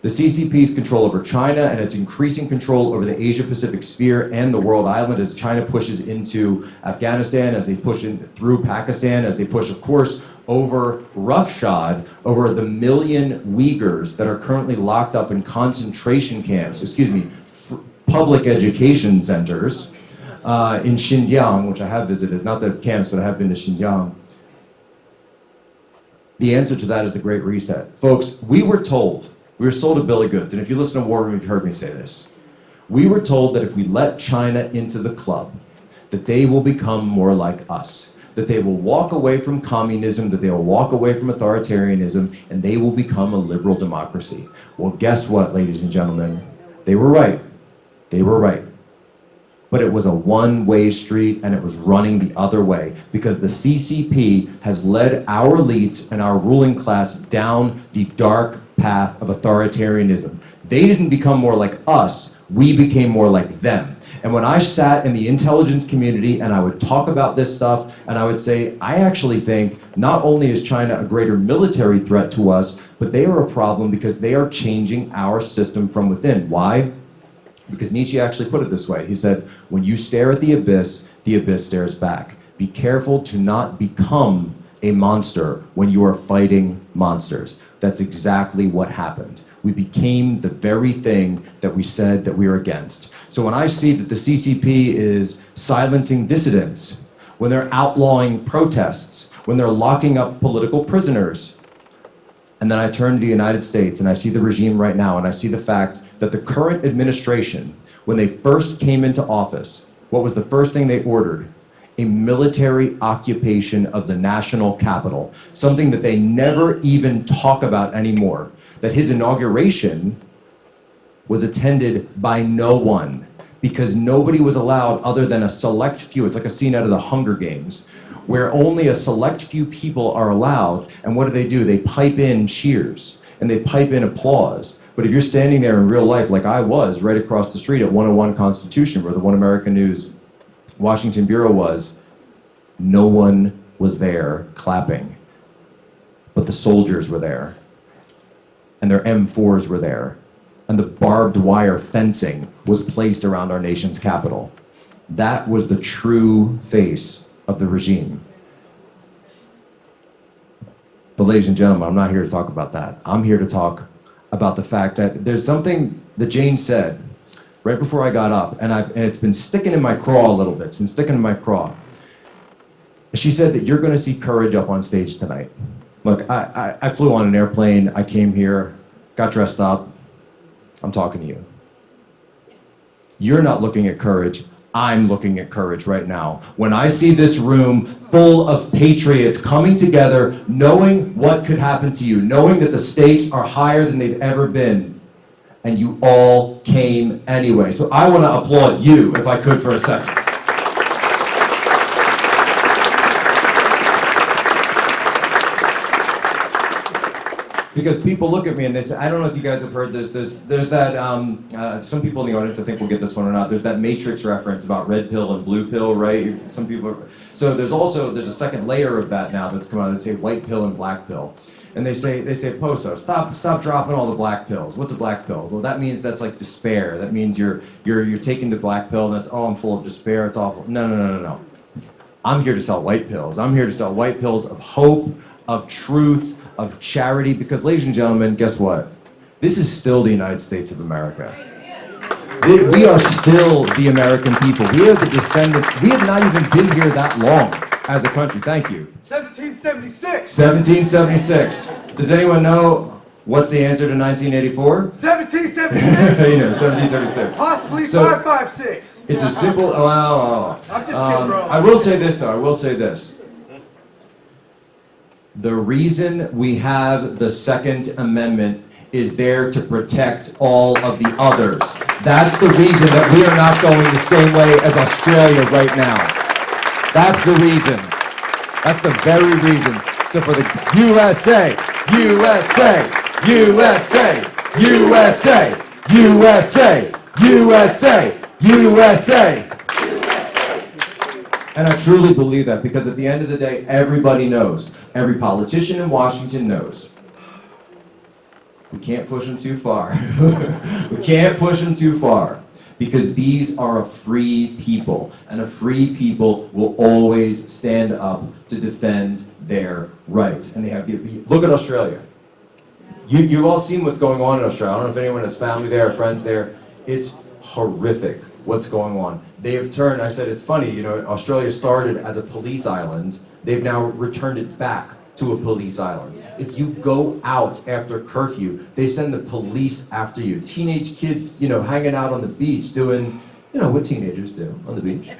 The CCP's control over China and its increasing control over the Asia-Pacific sphere and the world island as China pushes into Afghanistan, as they push in through Pakistan, as they push, of course, over roughshod over the million Uyghurs that are currently locked up in concentration camps, public education centers in Xinjiang, which I have visited, not the camps, but I have been to Xinjiang. The answer to that is the Great Reset. Folks, we were sold a bill of goods, and if you listen to War Room, you've heard me say this. We were told that if we let China into the club, that they will become more like us, that they will walk away from communism, that they will walk away from authoritarianism, and they will become a liberal democracy. Well, guess what, ladies and gentlemen? They were right. They were right. But it was a one-way street, and it was running the other way, because the CCP has led our elites and our ruling class down the dark path of authoritarianism. They didn't become more like us, we became more like them. And when I sat in the intelligence community and I would talk about this stuff, and I would say, I actually think not only is China a greater military threat to us, but they are a problem because they are changing our system from within. Why? Because Nietzsche actually put it this way. He said, when you stare at the abyss stares back. Be careful to not become a monster when you are fighting monsters. That's exactly what happened. We became the very thing that we said that we were against. So when I see that the CCP is silencing dissidents, when they're outlawing protests, when they're locking up political prisoners, and then I turn to the United States and I see the regime right now, and I see the fact that the current administration, when they first came into office, what was the first thing they ordered? A military occupation of the national capital, something that they never even talk about anymore. That his inauguration was attended by no one, because nobody was allowed other than a select few. It's like a scene out of the Hunger Games, where only a select few people are allowed, and what do? They pipe in cheers, and they pipe in applause. But if you're standing there in real life, like I was, right across the street at 101 Constitution, where the One American News Washington Bureau was, no one was there clapping. But the soldiers were there, and their M4s were there, and the barbed wire fencing was placed around our nation's capital. That was the true face of the regime. But ladies and gentlemen, I'm not here to talk about that. I'm here to talk about the fact that there's something that Jane said right before I got up, and it's been sticking in my craw a little bit. It's been sticking in my craw. She said that you're going to see courage up on stage tonight. Look, I flew on an airplane. I came here, got dressed up. I'm talking to you. You're not looking at courage. I'm looking at courage right now. When I see this room full of patriots coming together, knowing what could happen to you, knowing that the stakes are higher than they've ever been, and you all came anyway. So I want to applaud you, if I could, for a second. Because people look at me and they say, I don't know if you guys have heard this, there's that, some people in the audience I think will get this one or not, there's that Matrix reference about red pill and blue pill, right? Some people so there's a second layer of that now that's come out. They say white pill and black pill. And they say, Poso, stop dropping all the black pills. What's a black pill? Well, that means that's like despair. That means you're taking the black pill and that's, oh, I'm full of despair, it's awful. No. I'm here to sell white pills. I'm here to sell white pills of hope, of truth, of charity, because ladies and gentlemen, guess what? This is still the United States of America. We are still the American people. We are the descendants. We have not even been here that long as a country. Thank you. 1776. 1776. Does anyone know What's the answer to 1984? 1776. You know, 1776. Possibly So- 556. It's a simple. Wow. I'm just kidding, bro. I will say this, though. I will say this. The reason we have the Second Amendment is there to protect all of the others. That's the reason that we are not going the same way as Australia right now. That's the reason. That's the very reason. So for the USA, USA, USA, USA, USA, USA, USA. And I truly believe that because at the end of the day, everybody knows. Every politician in Washington knows. We can't push them too far. We can't push them too far. Because these are a free people. And a free people will always stand up to defend their rights. And they have the, look at Australia. You've all seen what's going on in Australia. I don't know if anyone has family there or friends there. It's horrific what's going on. They have turned, I said it's funny, you know, Australia started as a police island. They've now returned it back to a police island. If you go out after curfew, they send the police after you. Teenage kids, you know, hanging out on the beach doing, you know, what teenagers do on the beach.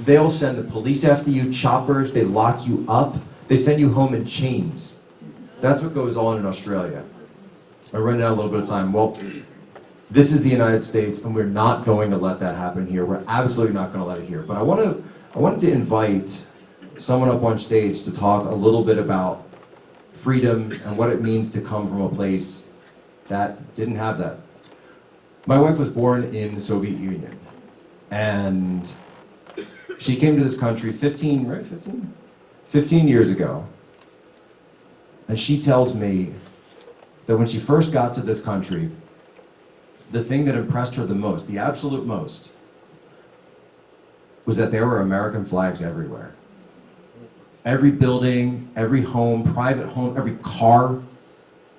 They'll send the police after you, choppers, they lock you up. They send you home in chains. That's what goes on in Australia. I run out a little bit of time. Well, this is the United States, and we're not going to let that happen here. We're absolutely not going to let it here. But I wanted to invite someone up on stage to talk a little bit about freedom and what it means to come from a place that didn't have that. My wife was born in the Soviet Union, and she came to this country 15 years ago. And she tells me that when she first got to this country, the thing that impressed her the most, the absolute most, was that there were American flags everywhere. Every building, every home, private home, every car,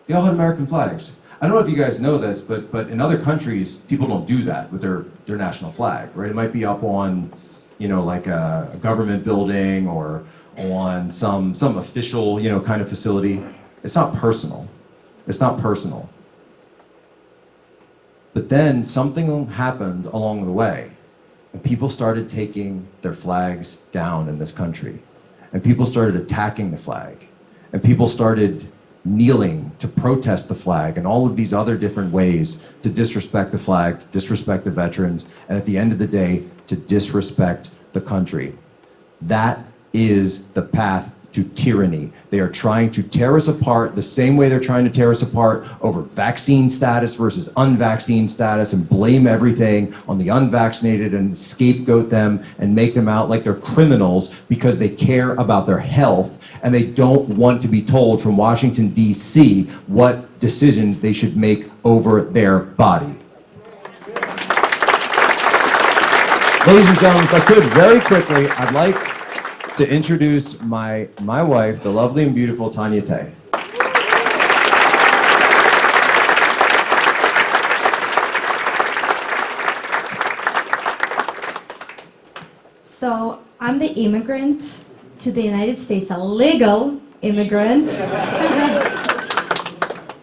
they all had American flags. I don't know if you guys know this, but in other countries, people don't do that with their national flag, right? It might be up on, you know, like a government building or on some official, you know, kind of facility. It's not personal. It's not personal. But then something happened along the way, and people started taking their flags down in this country. And people started attacking the flag. And people started kneeling to protest the flag and all of these other different ways to disrespect the flag, to disrespect the veterans, and at the end of the day, to disrespect the country. That is the path to tyranny. They are trying to tear us apart the same way they're trying to tear us apart over vaccine status versus unvaccinated status and blame everything on the unvaccinated and scapegoat them and make them out like they're criminals because they care about their health and they don't want to be told from Washington, D.C. what decisions they should make over their body. Ladies and gentlemen, if I could, very quickly, I'd like to introduce my wife, the lovely and beautiful Tanya Tay. So I'm the immigrant to the United States, a legal immigrant.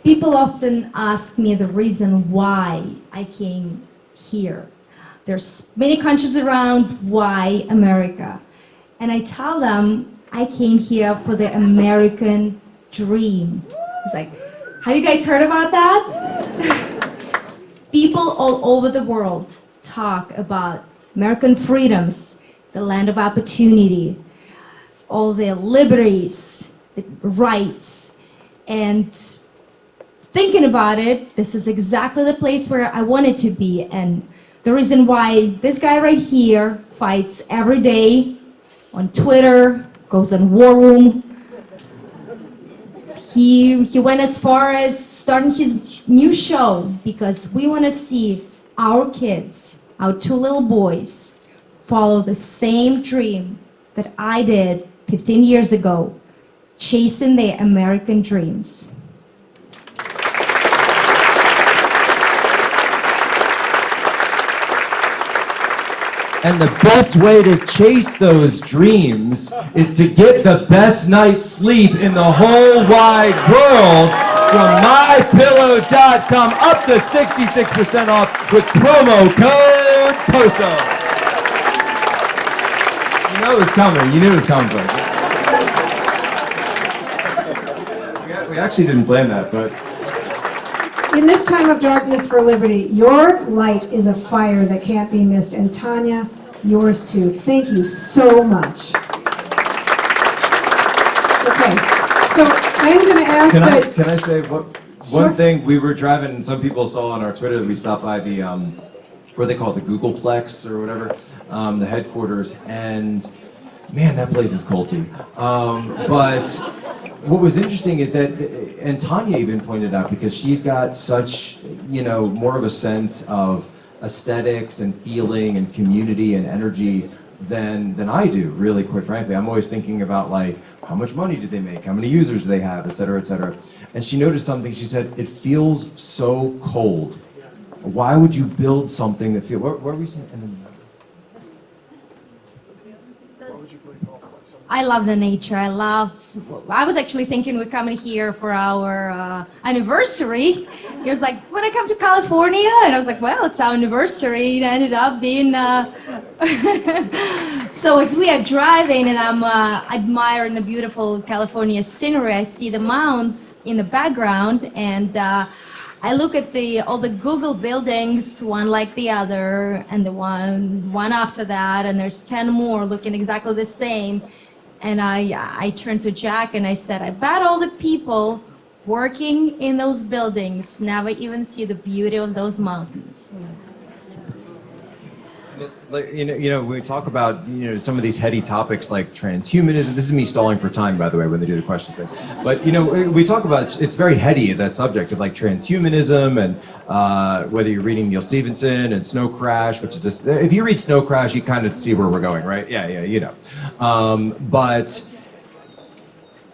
People often ask me the reason why I came here. There's many countries around, why America? And I tell them I came here for the American dream. It's like, have you guys heard about that? People all over the world talk about American freedoms, the land of opportunity, all the liberties, the rights. And thinking about it, this is exactly the place where I wanted to be. And the reason why this guy right here fights every day on Twitter, goes on War Room. He went as far as starting his new show because we want to see our kids, our two little boys, follow the same dream that I did 15 years ago, chasing their American dreams. And the best way to chase those dreams is to get the best night's sleep in the whole wide world from mypillow.com, up to 66% off with promo code POSO. You know it was coming. You knew it was coming. We actually didn't plan that, but In this time of darkness for liberty, your light is a fire that can't be missed. And Tanya, yours too. Thank you so much. Okay, so I'm going to ask that... Can I say one thing? We were driving, and some people saw on our Twitter that we stopped by the, what do they call it, the Googleplex or whatever, the headquarters, and man, that place is culty. But what was interesting is that, and Tanya even pointed out, because she's got such, more of a sense of aesthetics and feeling and community and energy than I do, really, quite frankly. I'm always thinking about, like, how much money did they make? How many users do they have? Et cetera, et cetera. And she noticed something. She said, it feels so cold. Why would you build something that feels... Where were we saying? I love the nature. I was actually thinking we're coming here for our anniversary. He was like, when I come to California? And I was like, well, it's our anniversary. It ended up being... So as we are driving and I'm admiring the beautiful California scenery, I see the mountains in the background, and I look at all the Google buildings, one like the other, and the one after that, and there's 10 more looking exactly the same. And I turned to Jack and I said, I bet all the people working in those buildings never even see the beauty of those mountains. It's like, when we talk about, some of these heady topics like transhumanism, this is me stalling for time, by the way, when they do the questions thing. But, we talk about, it's very heady, that subject of like transhumanism, and whether you're reading Neil Stephenson and Snow Crash, which is this, if you read Snow Crash, you kind of see where we're going, right? Yeah, but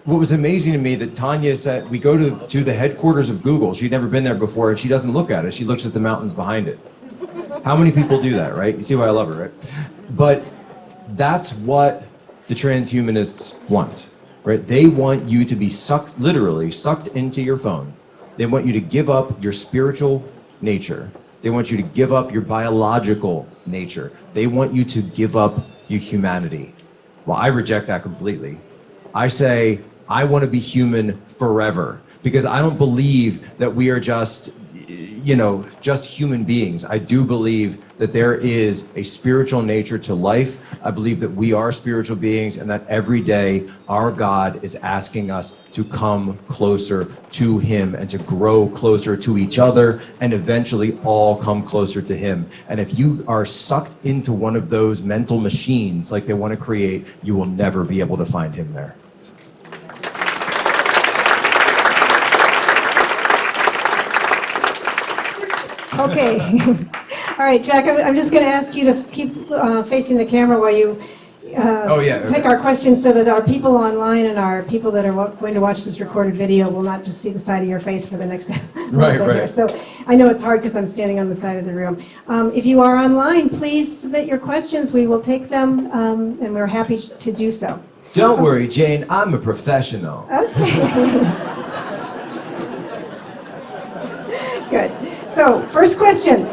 what was amazing to me that Tanya said, we go to the headquarters of Google. She'd never been there before, and she doesn't look at it. She looks at the mountains behind it. How many people do that, right? You see why I love her, right? But that's what the transhumanists want, right? They want you to be literally sucked into your phone. They want you to give up your spiritual nature. They want you to give up your biological nature. They want you to give up your humanity. Well, I reject that completely. I say, I want to be human forever, because I don't believe that we are just human beings. I do believe that there is a spiritual nature to life. I believe that we are spiritual beings, and that every day our God is asking us to come closer to Him and to grow closer to each other, and eventually all come closer to Him. And if you are sucked into one of those mental machines like they want to create, you will never be able to find Him there. Okay. All right, Jack, I'm just going to ask you to keep facing the camera while you take our questions, so that our people online and our people that are going to watch this recorded video will not just see the side of your face for the next Right. here. So I know it's hard because I'm standing on the side of the room. If you are online, please submit your questions. We will take them, and we're happy to do so. Don't worry, Jane, I'm a professional. Okay. Good. So, first question.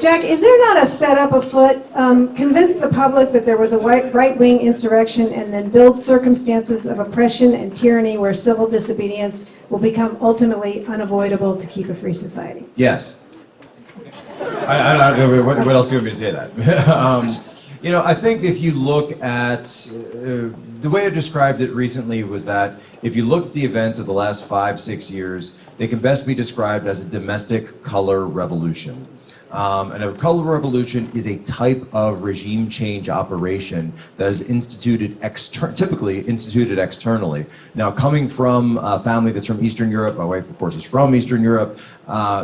Jack, is there not a setup afoot? Convince the public that there was a right-wing insurrection, and then build circumstances of oppression and tyranny where civil disobedience will become ultimately unavoidable to keep a free society? Yes. I don't know, what else do you want me to say that? I think if you look at, the way I described it recently was that if you look at the events of the last 5-6 years, they can best be described as a domestic color revolution. And a color revolution is a type of regime change operation that is typically instituted externally. Now, coming from a family that's from Eastern Europe, my wife, of course, is from Eastern Europe,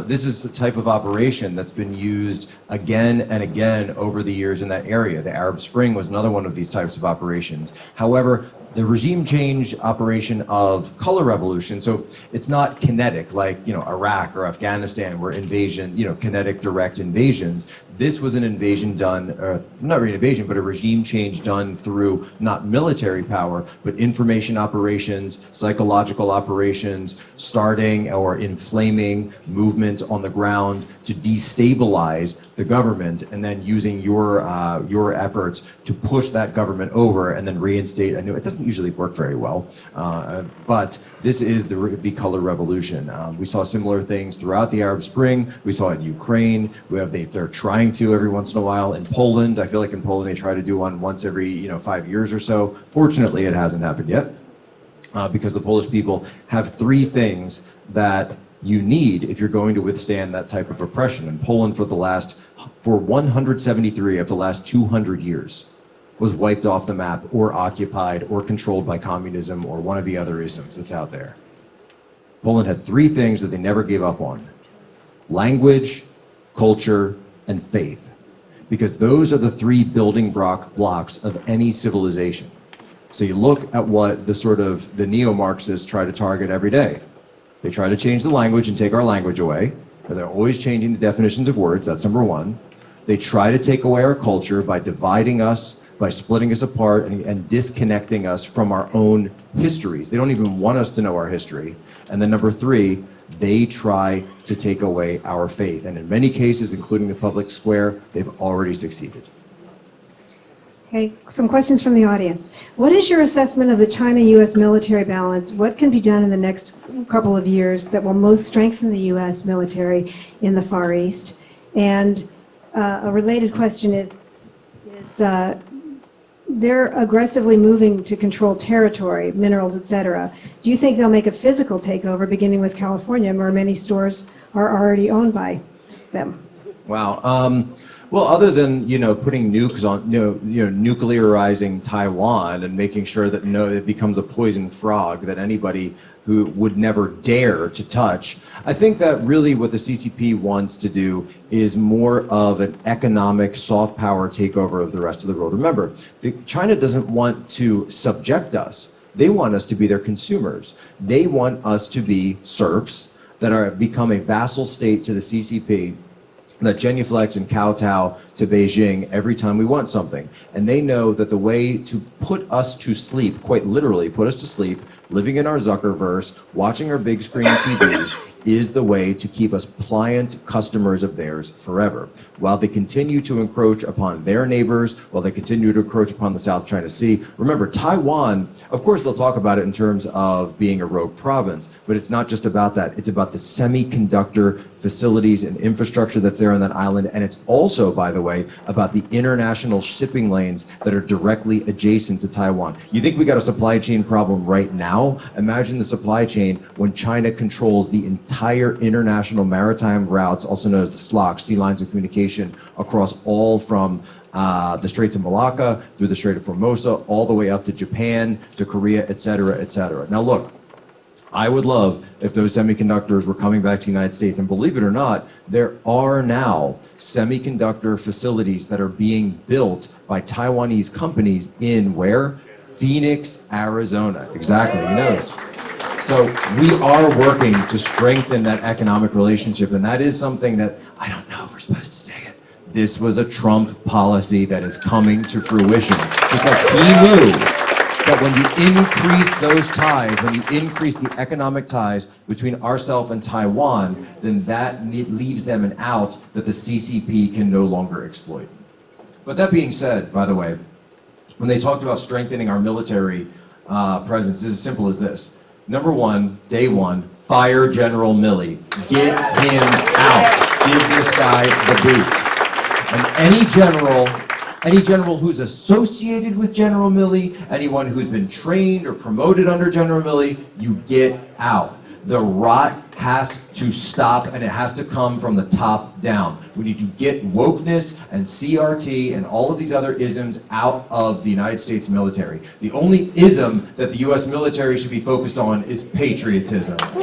this is the type of operation that's been used again and again over the years in that area. The Arab Spring was another one of these types of operations. However, the regime change operation of color revolution, so it's not kinetic like, Iraq or Afghanistan, where invasion, kinetic direct invasions. This was an invasion done, not really an invasion, but a regime change done through not military power, but information operations, psychological operations, starting or inflaming movement on the ground to destabilize the government, and then using your efforts to push that government over and then reinstate a new. It doesn't usually work very well, but this is the color revolution. We saw similar things throughout the Arab Spring. We saw it in Ukraine. They're trying to every once in a while in Poland. I feel like in Poland they try to do one once every 5 years or so. Fortunately, it hasn't happened yet, because the Polish people have three things that you need if you're going to withstand that type of oppression. And Poland for 173 of the last 200 years was wiped off the map or occupied or controlled by communism or one of the other isms that's out there. Poland had three things that they never gave up on: language, culture, and faith. Because those are the three building blocks of any civilization. So you look at what the neo-Marxists try to target every day. They try to change the language and take our language away. They're always changing the definitions of words, that's number one. They try to take away our culture by dividing us, by splitting us apart and disconnecting us from our own histories. They don't even want us to know our history. And then number three, they try to take away our faith. And in many cases, including the public square, they've already succeeded. Okay, some questions from the audience. What is your assessment of the China-U.S. military balance? What can be done in the next couple of years that will most strengthen the U.S. military in the Far East? And a related question is they're aggressively moving to control territory, minerals, etc. Do you think they'll make a physical takeover, beginning with California, where many stores are already owned by them? Wow. Well, other than putting nukes on, nuclearizing Taiwan and making sure that it becomes a poison frog that anybody who would never dare to touch, I think that really what the CCP wants to do is more of an economic soft power takeover of the rest of the world. Remember, China doesn't want to subject us. They want us to be their consumers. They want us to be serfs that become a vassal state to the CCP, that genuflect and kowtow to Beijing every time we want something. And they know that the way to put us to sleep, quite literally put us to sleep, living in our Zuckerverse, watching our big screen TVs, is the way to keep us pliant customers of theirs forever. While they continue to encroach upon their neighbors, while they continue to encroach upon the South China Sea. Remember, Taiwan, of course they'll talk about it in terms of being a rogue province, but it's not just about that. It's about the semiconductor facilities and infrastructure that's there on that island. And it's also, by the way, about the international shipping lanes that are directly adjacent to Taiwan. You think we got a supply chain problem right now? Imagine the supply chain when China controls the entire international maritime routes, also known as the SLOC, sea lines of communication, across all from the Straits of Malacca, through the Strait of Formosa, all the way up to Japan, to Korea, et cetera, et cetera. Now look, I would love if those semiconductors were coming back to the United States. And believe it or not, there are now semiconductor facilities that are being built by Taiwanese companies in where? Phoenix, Arizona. Exactly, he knows. So we are working to strengthen that economic relationship. And that is something that, I don't know if we're supposed to say it, this was a Trump policy that is coming to fruition because he knew that when you increase those ties, when you increase the economic ties between ourselves and Taiwan, then that leaves them an out that the CCP can no longer exploit. But that being said, by the way, when they talked about strengthening our military presence, it's as simple as this. Number one, day one, fire General Milley. Get him out. Give this guy the boot. And any general who's associated with General Milley, anyone who's been trained or promoted under General Milley, you get out. The rot has to stop, and it has to come from the top down. We need to get wokeness and CRT and all of these other isms out of the United States military. The only ism that the U.S. military should be focused on is patriotism. That's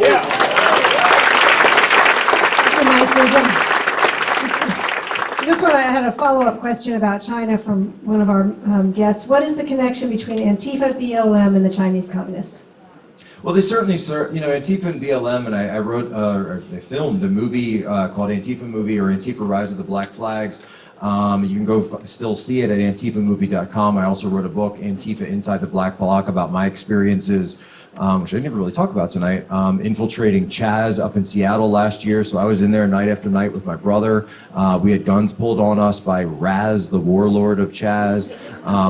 a nice ism. I had a follow-up question about China from one of our guests. What is the connection between Antifa BLM and the Chinese communists? Well, they certainly, Antifa and BLM, and I wrote, or they filmed a movie called Antifa Movie or Antifa Rise of the Black Flags. You can go still see it at antifamovie.com. I also wrote a book, Antifa Inside the Black Bloc, about my experiences, which I didn't really talk about tonight, infiltrating Chaz up in Seattle last year. So I was in there night after night with my brother. We had guns pulled on us by Raz, the warlord of Chaz.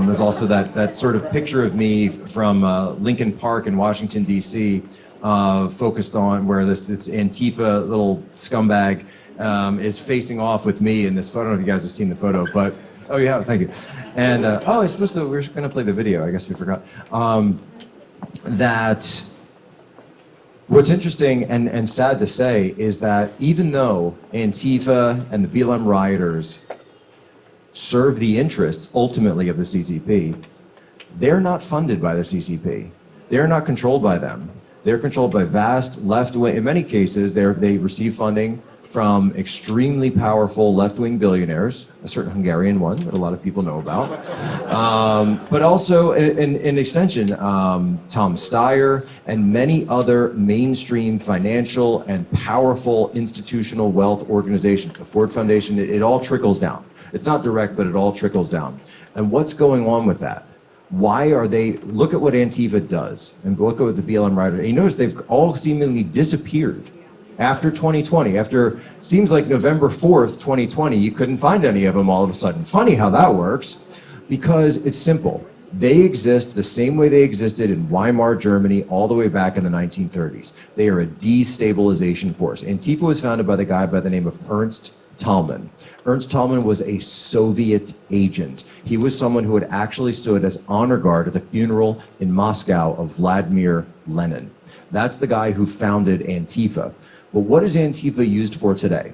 There's also that sort of picture of me from Lincoln Park in Washington, D.C., focused on where this Antifa little scumbag is facing off with me in this photo. I don't know if you guys have seen the photo, but, oh yeah, thank you. And, we were going to play the video, I guess we forgot. That what's interesting and sad to say is that even though Antifa and the BLM rioters serve the interests ultimately of the CCP, they're not funded by the CCP. They're not controlled by them. They're controlled by vast left-wing, in many cases, they receive funding from extremely powerful left-wing billionaires, a certain Hungarian one that a lot of people know about, but also in extension, Tom Steyer and many other mainstream financial and powerful institutional wealth organizations. The Ford Foundation, it all trickles down. It's not direct, but it all trickles down. And what's going on with that? Why are they, look at what Antifa does, and look at what the BLM rioters, and you notice they've all seemingly disappeared after 2020, after, seems like November 4th, 2020, you couldn't find any of them all of a sudden. Funny how that works, because it's simple. They exist the same way they existed in Weimar Germany all the way back in the 1930s. They are a destabilization force. Antifa was founded by the guy by the name of Ernst Thälmann. Ernst Thälmann was a Soviet agent. He was someone who had actually stood as honor guard at the funeral in Moscow of Vladimir Lenin. That's the guy who founded Antifa. But what is Antifa used for today?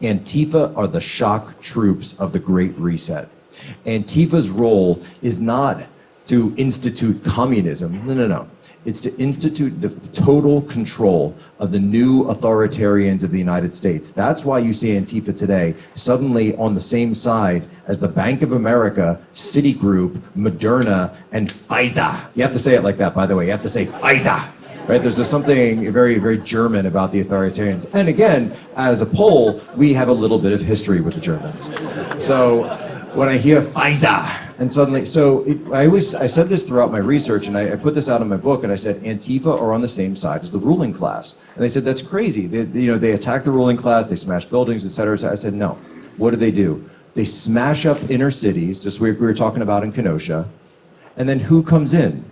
Antifa are the shock troops of the Great Reset. Antifa's role is not to institute communism. No. It's to institute the total control of the new authoritarians of the United States. That's why you see Antifa today suddenly on the same side as the Bank of America, Citigroup, Moderna, and Pfizer. You have to say it like that, by the way. You have to say Pfizer. Right? There's something very, very German about the authoritarians. And again, as a Pole, we have a little bit of history with the Germans. So when I hear Pfizer, and suddenly, I said this throughout my research, and I put this out in my book, and I said, Antifa are on the same side as the ruling class. And they said, that's crazy. They attack the ruling class, they smash buildings, et cetera. I said, no. What do? They smash up inner cities, just like we were talking about in Kenosha. And then who comes in?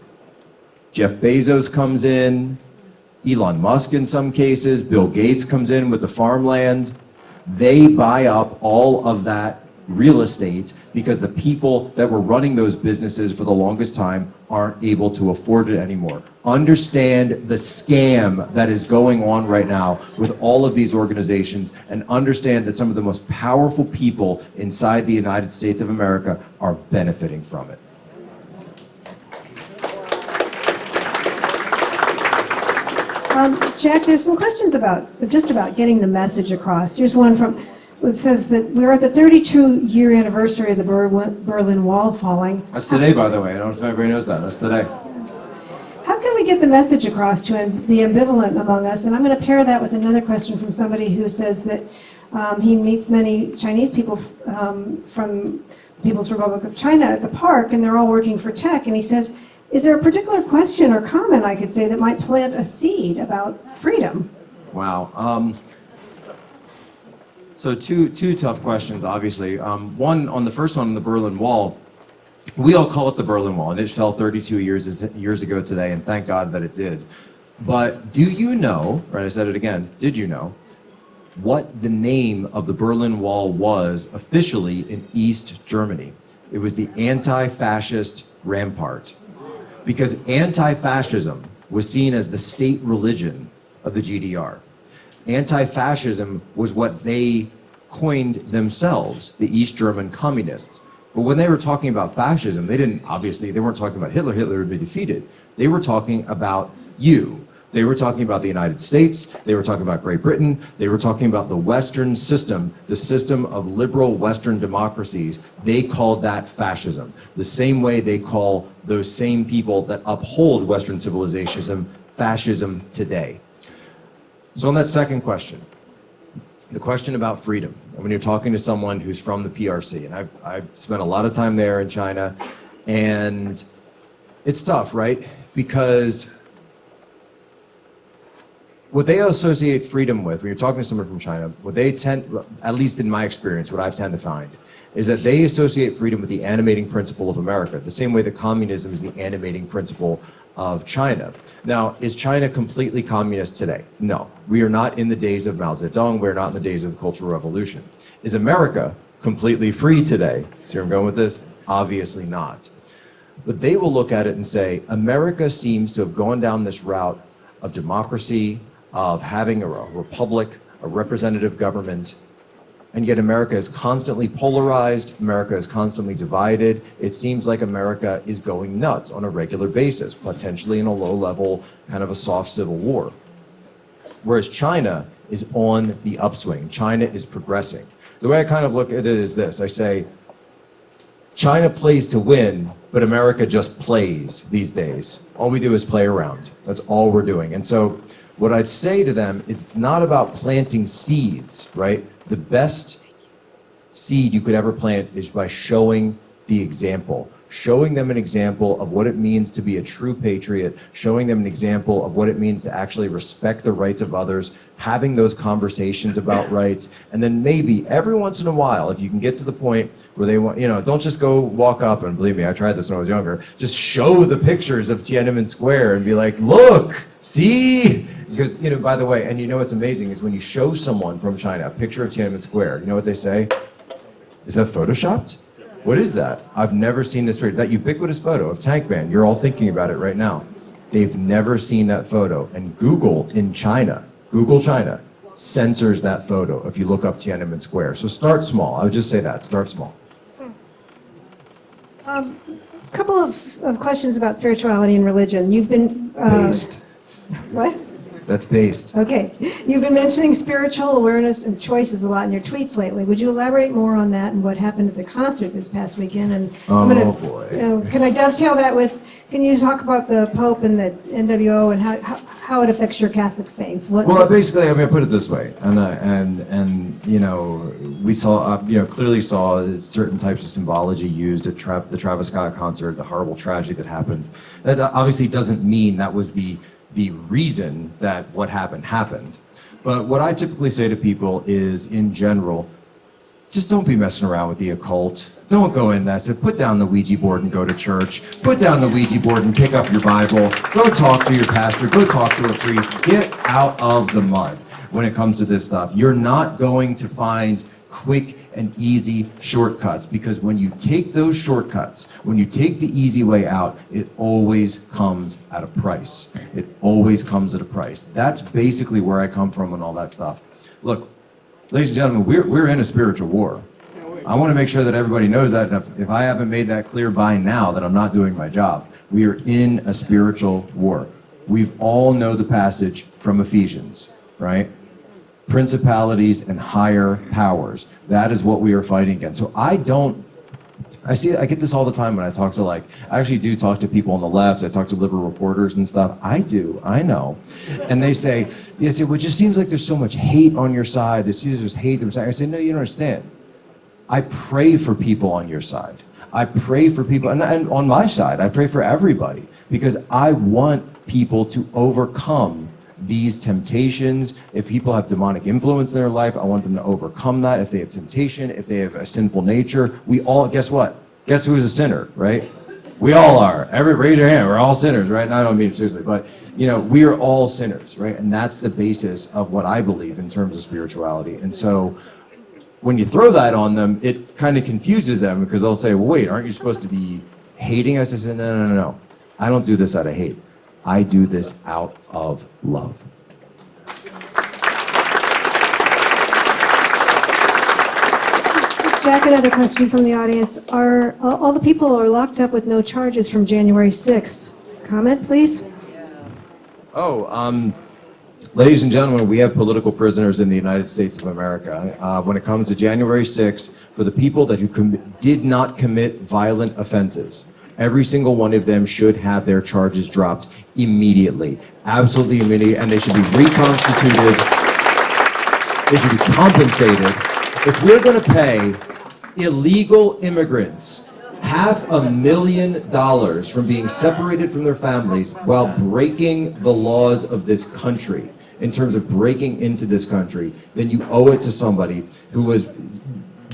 Jeff Bezos comes in, Elon Musk in some cases, Bill Gates comes in with the farmland. They buy up all of that real estate because the people that were running those businesses for the longest time aren't able to afford it anymore. Understand the scam that is going on right now with all of these organizations, and understand that some of the most powerful people inside the United States of America are benefiting from it. Jack, there's some questions about getting the message across. Here's one it says that we're at the 32-year anniversary of the Berlin Wall falling. That's today, by the way. I don't know if everybody knows that. That's today. How can we get the message across to the ambivalent among us? And I'm going to pair that with another question from somebody who says that he meets many Chinese people from People's Republic of China at the park, and they're all working for tech. And he says, is there a particular question or comment, I could say, that might plant a seed about freedom? Wow. So two tough questions, obviously. One, on the first one, the Berlin Wall, we all call it the Berlin Wall, and it fell 32 years ago today, and thank God that it did. But do you know, right, I said it again, did you know what the name of the Berlin Wall was officially in East Germany? It was the anti-fascist rampart. Because anti-fascism was seen as the state religion of the GDR. Anti-fascism was what they coined themselves, the East German communists. But when they were talking about fascism, they weren't talking about Hitler. Hitler would be defeated. They were talking about you. They were talking about the United States. They were talking about Great Britain. They were talking about the Western system, the system of liberal Western democracies. They called that fascism. The same way they call those same people that uphold Western civilization fascism today. So on that second question, the question about freedom. When you're talking to someone who's from the PRC, and I've spent a lot of time there in China, and it's tough, right? Because what they associate freedom with, when you're talking to someone from China, what they tend, at least in my experience, what I tend to find, is that they associate freedom with the animating principle of America, the same way that communism is the animating principle of China. Now, is China completely communist today? No. We are not in the days of Mao Zedong. We're not in the days of the Cultural Revolution. Is America completely free today? See where I'm going with this? Obviously not. But they will look at it and say, America seems to have gone down this route of democracy, of having a republic, a representative government, and yet America is constantly polarized, America is constantly divided. It seems like America is going nuts on a regular basis, potentially in a low level, kind of a soft civil war. Whereas China is on the upswing. China is progressing. The way I kind of look at it is this. I say, China plays to win, but America just plays these days. All we do is play around. That's all we're doing. And so what I'd say to them is it's not about planting seeds, right? The best seed you could ever plant is by showing the example, showing them an example of what it means to be a true patriot, showing them an example of what it means to actually respect the rights of others, having those conversations about rights, and then maybe every once in a while, if you can get to the point where they want, don't just go walk up, and believe me, I tried this when I was younger, just show the pictures of Tiananmen Square and be like, look, see? Because, by the way, and what's amazing is when you show someone from China a picture of Tiananmen Square, you know what they say? Is that photoshopped? What is that? I've never seen this picture. That ubiquitous photo of Tank Man, you're all thinking about it right now. They've never seen that photo. And Google in China, Google China, censors that photo if you look up Tiananmen Square. So start small. I would just say that, start small. A couple of questions about spirituality and religion. You've been... Based. What? That's based. Okay. You've been mentioning spiritual awareness and choices a lot in your tweets lately. Would you elaborate more on that and what happened at the concert this past weekend? And Boy. Can I dovetail that with, can you talk about the Pope and the NWO and how it affects your Catholic faith? Well, basically, I put it this way, and we saw, clearly saw certain types of symbology used at the Travis Scott concert, the horrible tragedy that happened. That obviously doesn't mean that was the reason that what happened. But what I typically say to people is, in general, just don't be messing around with the occult. Don't go in that. So put down the Ouija board and go to church. Put down the Ouija board and pick up your Bible. Go talk to your pastor. Go talk to a priest. Get out of the mud when it comes to this stuff. You're not going to find quick and easy shortcuts, because when you take those shortcuts, when you take the easy way out, it always comes at a price. It always comes at a price. That's basically where I come from and all that stuff. Look, ladies and gentlemen, we're in a spiritual war. I want to make sure that everybody knows that, and if I haven't made that clear by now, then I'm not doing my job. We are in a spiritual war. We've all know the passage from Ephesians, right? Principalities and higher powers. That is what we are fighting against. So I get this all the time when I talk to I actually do talk to people on the left. I talk to liberal reporters and stuff. I know. And they say, well, it just seems like there's so much hate on your side. There's hate. I say, no, you don't understand. I pray for people on your side. I pray for people, and on my side, I pray for everybody, because I want people to overcome these temptations. If people have demonic influence in their life, I want them to overcome that. If they have temptation, if they have a sinful nature, we all, guess what? Guess who's a sinner, right? We all are. Raise your hand. We're all sinners, right? And I don't mean it seriously, but we are all sinners, right? And that's the basis of what I believe in terms of spirituality. And so when you throw that on them, it kind of confuses them, because they'll say, well, wait, aren't you supposed to be hating us? I said, no. I don't do this out of hate. I do this out of love. Jack, another question from the audience. Are all the people are locked up with no charges from January 6th? Comment, please. Ladies and gentlemen, we have political prisoners in the United States of America. When it comes to January 6th, for the people who did not commit violent offenses, every single one of them should have their charges dropped immediately, absolutely immediately, and they should be reconstituted. They should be compensated. If we're going to pay illegal immigrants $500,000 from being separated from their families while breaking the laws of this country, in terms of breaking into this country, then you owe it to somebody who was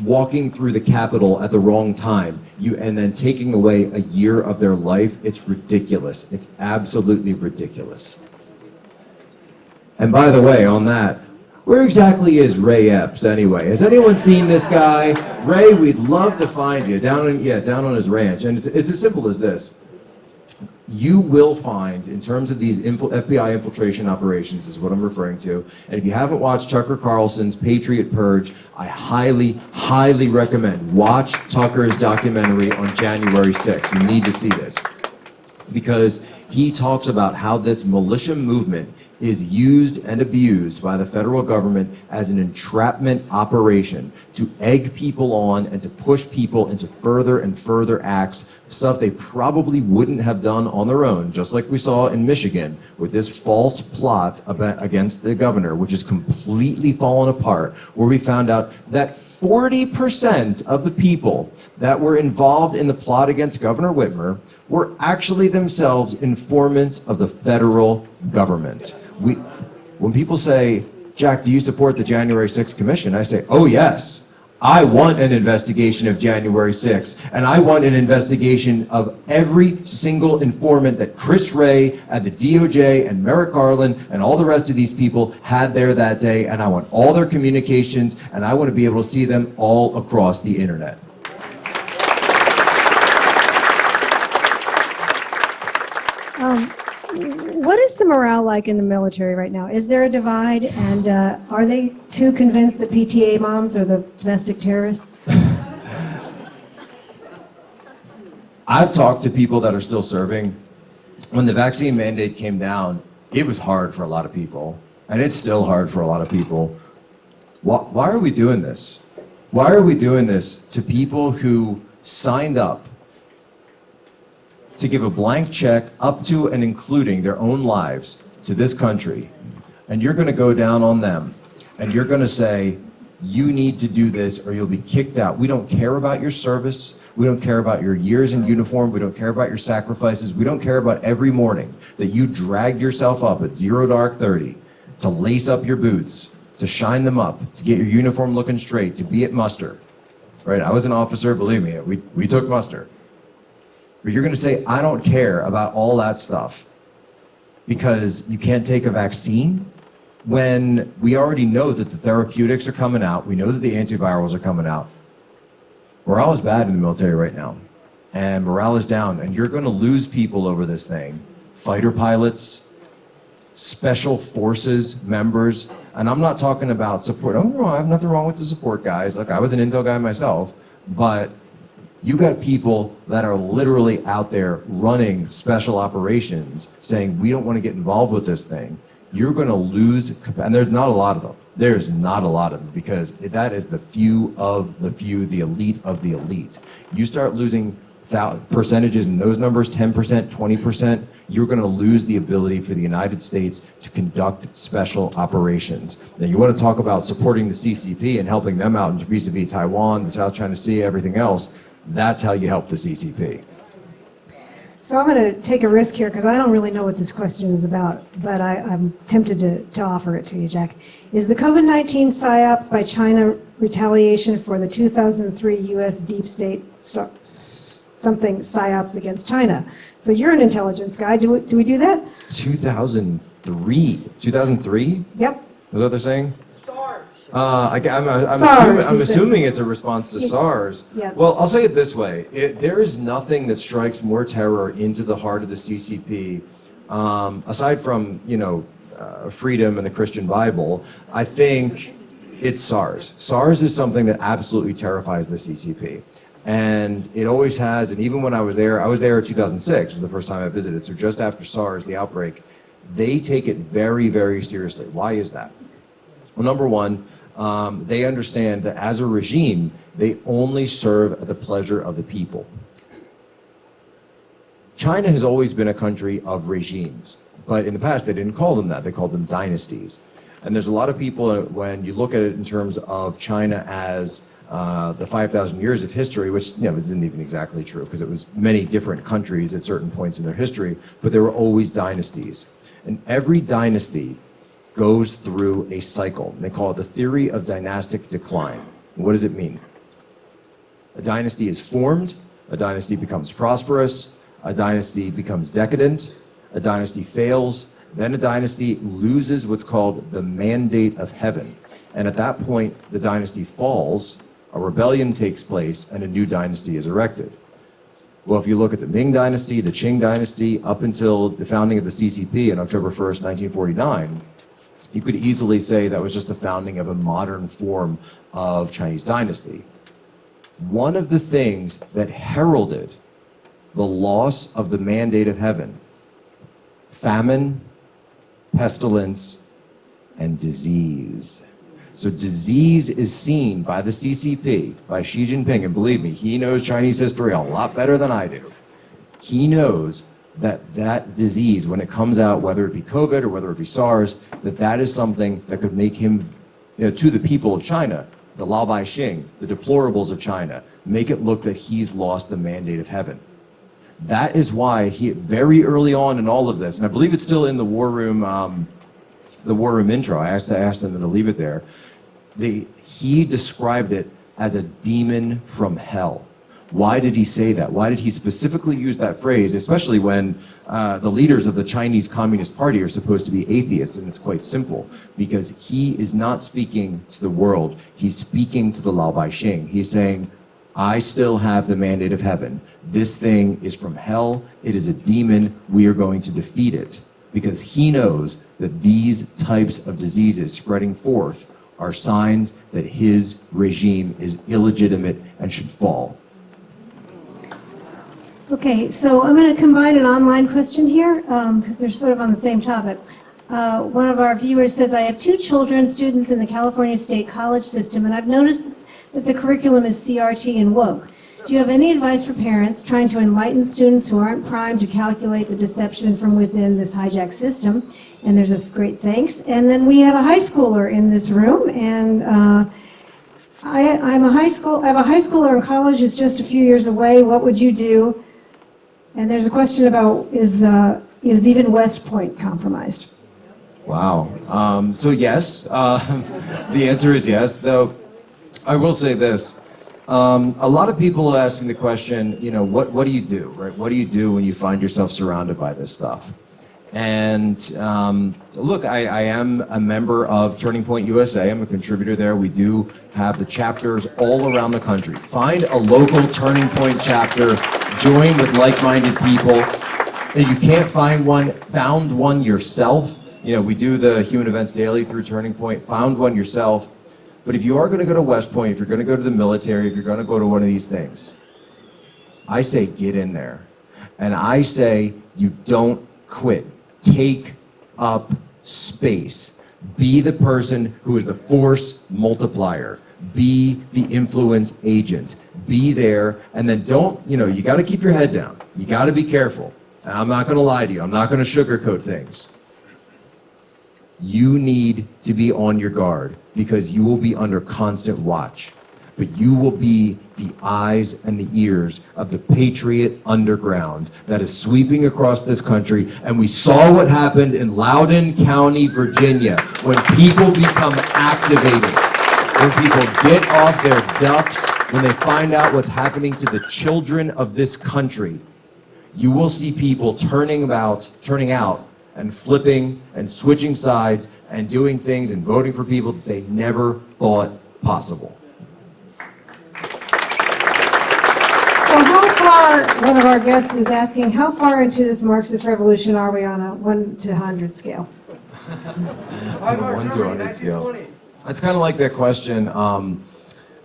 walking through the Capitol at the wrong time, and then taking away a year of their life. It's ridiculous. It's absolutely ridiculous. And by the way, on that, where exactly is Ray Epps anyway? Has anyone seen this guy? Ray, we'd love to find you down on his ranch. And it's as simple as this. You will find, in terms of these FBI infiltration operations, is what I'm referring to. And if you haven't watched Tucker Carlson's Patriot Purge, I highly, highly recommend watch Tucker's documentary on January 6th. You need to see this. Because he talks about how this militia movement is used and abused by the federal government as an entrapment operation to egg people on and to push people into further and further acts, stuff they probably wouldn't have done on their own, just like we saw in Michigan with this false plot against the governor, which is completely fallen apart, where we found out that 40% of the people that were involved in the plot against Governor Whitmer were actually themselves informants of the federal government. When people say, Jack, do you support the January 6th Commission? I say, oh yes, I want an investigation of January 6th, and I want an investigation of every single informant that Chris Wray at the DOJ and Merrick Garland and all the rest of these people had there that day, and I want all their communications, and I want to be able to see them all across the internet. What is the morale like in the military right now? Is there a divide, and are they too convinced that PTA moms are the domestic terrorists? I've talked to people that are still serving. When the vaccine mandate came down, it was hard for a lot of people, and it's still hard for a lot of people. Why are we doing this? Why are we doing this to people who signed up to give a blank check up to and including their own lives to this country, and you're going to go down on them, and you're going to say, you need to do this or you'll be kicked out. We don't care about your service. We don't care about your years in uniform. We don't care about your sacrifices. We don't care about every morning that you dragged yourself up at 0 dark 30 to lace up your boots, to shine them up, to get your uniform looking straight, to be at muster. Right? I was an officer, believe me, we took muster. But you're going to say, I don't care about all that stuff because you can't take a vaccine, when we already know that the therapeutics are coming out, we know that the antivirals are coming out. Morale is bad in the military right now, and morale is down, and you're going to lose people over this thing. Fighter pilots, special forces members, and I'm not talking about support. I have nothing wrong with the support guys. Like, I was an intel guy myself, but you got people that are literally out there running special operations saying, we don't want to get involved with this thing. You're going to lose, and there's not a lot of them. There's not a lot of them, because that is the few of the few, the elite of the elite. You start losing percentages in those numbers, 10%, 20%, you're going to lose the ability for the United States to conduct special operations. Now, you want to talk about supporting the CCP and helping them out vis-a-vis Taiwan, the South China Sea, everything else. That's how you help the CCP. So I'm going to take a risk here because I don't really know what this question is about, but I'm tempted to offer it to you, Jack. Is the COVID-19 psyops by China retaliation for the 2003 U.S. deep state something psyops against China? So you're an intelligence guy. Do we do that? 2003? 2003? Yep. Is that what they're saying? SARS, I'm assuming it's a response to SARS. Yeah. Well, I'll say it this way. There is nothing that strikes more terror into the heart of the CCP, aside from, freedom and the Christian Bible. I think it's SARS. SARS is something that absolutely terrifies the CCP. And it always has, and even when I was there in 2006, was the first time I visited, so just after SARS, the outbreak, they take it very, very seriously. Why is that? Well, number one, they understand that as a regime, they only serve at the pleasure of the people. China has always been a country of regimes, but in the past they didn't call them that. They called them dynasties. And there's a lot of people, when you look at it in terms of China as the 5,000 years of history, which isn't even exactly true, because it was many different countries at certain points in their history, but there were always dynasties. And every dynasty goes through a cycle. They call it the theory of dynastic decline. And what does it mean? A dynasty is formed, a dynasty becomes prosperous, a dynasty becomes decadent, a dynasty fails, then a dynasty loses what's called the mandate of heaven. And at that point, the dynasty falls, a rebellion takes place, and a new dynasty is erected. Well, if you look at the Ming Dynasty, the Qing Dynasty, up until the founding of the CCP on October 1st, 1949, you could easily say that was just the founding of a modern form of Chinese dynasty. One of the things that heralded the loss of the mandate of heaven: famine, pestilence, and disease. So disease is seen by the CCP, by Xi Jinping, and believe me, he knows Chinese history a lot better than I do. He knows that disease, when it comes out, whether it be COVID or whether it be SARS, that is something that could make him, to the people of China, the Lao Baixing, the deplorables of China, make it look that he's lost the mandate of heaven. That is why he, very early on in all of this, and I believe it's still in the war room intro, I asked them to leave it there, he described it as a demon from hell. Why did he say that? Why did he specifically use that phrase, especially when the leaders of the Chinese Communist Party are supposed to be atheists? And it's quite simple, because he is not speaking to the world, he's speaking to the Lao Baixing. He's saying, I still have the mandate of heaven. This thing is from hell, it is a demon, we are going to defeat it. Because he knows that these types of diseases spreading forth are signs that his regime is illegitimate and should fall. Okay, so I'm going to combine an online question here because they're sort of on the same topic. One of our viewers says, I have 2 children, students in the California State College system, and I've noticed that the curriculum is CRT and woke. Do you have any advice for parents trying to enlighten students who aren't primed to calculate the deception from within this hijacked system? And there's a great thanks. And then we have a high schooler in this room, and I have a high schooler in college who's just a few years away. What would you do? And there's a question about, is even West Point compromised? Wow. So yes, the answer is yes, though I will say this. A lot of people ask me the question, what do you do, right? What do you do when you find yourself surrounded by this stuff? And look, I am a member of Turning Point USA. I'm a contributor there. We do have the chapters all around the country. Find a local Turning Point chapter, join with like-minded people. If you can't find one, found one yourself. We do the Human Events Daily through Turning Point. Found one yourself. But if you are going to go to West Point, if you're going to go to the military, if you're going to go to one of these things, I say get in there. And I say you don't quit. Take up space. Be the person who is the force multiplier. Be the influence agent. Be there, and then don't, you got to keep your head down. You got to be careful. And I'm not going to lie to you. I'm not going to sugarcoat things. You need to be on your guard because you will be under constant watch. But you will be the eyes and the ears of the patriot underground that is sweeping across this country. And we saw what happened in Loudoun County, Virginia, when people become activated, when people get off their ducks, when they find out what's happening to the children of this country. You will see people turning out and flipping and switching sides and doing things and voting for people that they never thought possible. So how far, one of our guests is asking, how far into this Marxist revolution are we on a 1 to 100 scale? 1 to 100 scale. It's kind of like that question,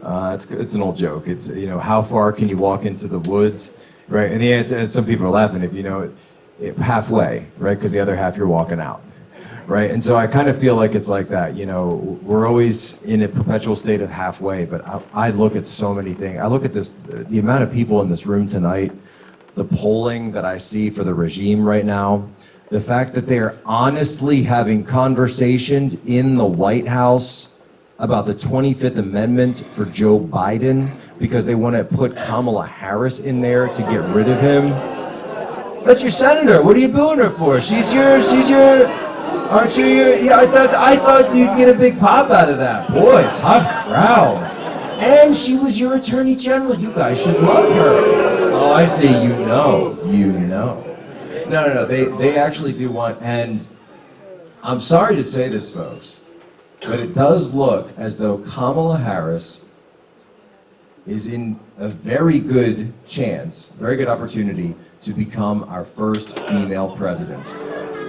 it's an old joke. It's, how far can you walk into the woods, right? And the answer, and some people are laughing if you know it, halfway, right? Because the other half you're walking out, right? And so I kind of feel like it's like that, we're always in a perpetual state of halfway, but I look at so many things. I look at this, the amount of people in this room tonight, the polling that I see for the regime right now, The fact that they are honestly having conversations in the White House about the 25th Amendment for Joe Biden because they want to put Kamala Harris in there to get rid of him. That's your senator. What are you booing her for? She's your, aren't you your, yeah, I thought you'd get a big pop out of that. Boy, tough crowd. And she was your attorney general. You guys should love her. Oh, I see. You know. No. They actually do want, and I'm sorry to say this, folks, but it does look as though Kamala Harris is in a very good chance, very good opportunity to become our first female president.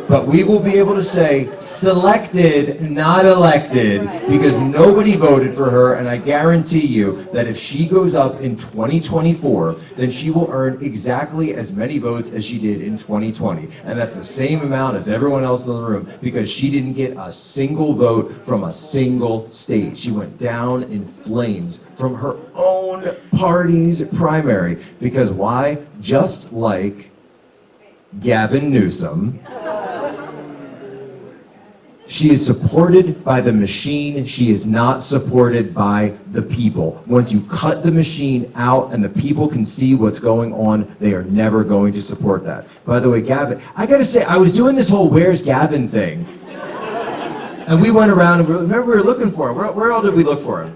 But we will be able to say selected, not elected, because nobody voted for her, and I guarantee you that if she goes up in 2024, then she will earn exactly as many votes as she did in 2020. And that's the same amount as everyone else in the room, because she didn't get a single vote from a single state. She went down in flames from her own party's primary. Because why? Just like Gavin Newsom, she is supported by the machine. She is not supported by the people. Once you cut the machine out and the people can see what's going on, they are never going to support that. By the way, Gavin, I gotta say, I was doing this whole "Where's Gavin" thing. And we went around and remember we were looking for him. Where all did we look for him?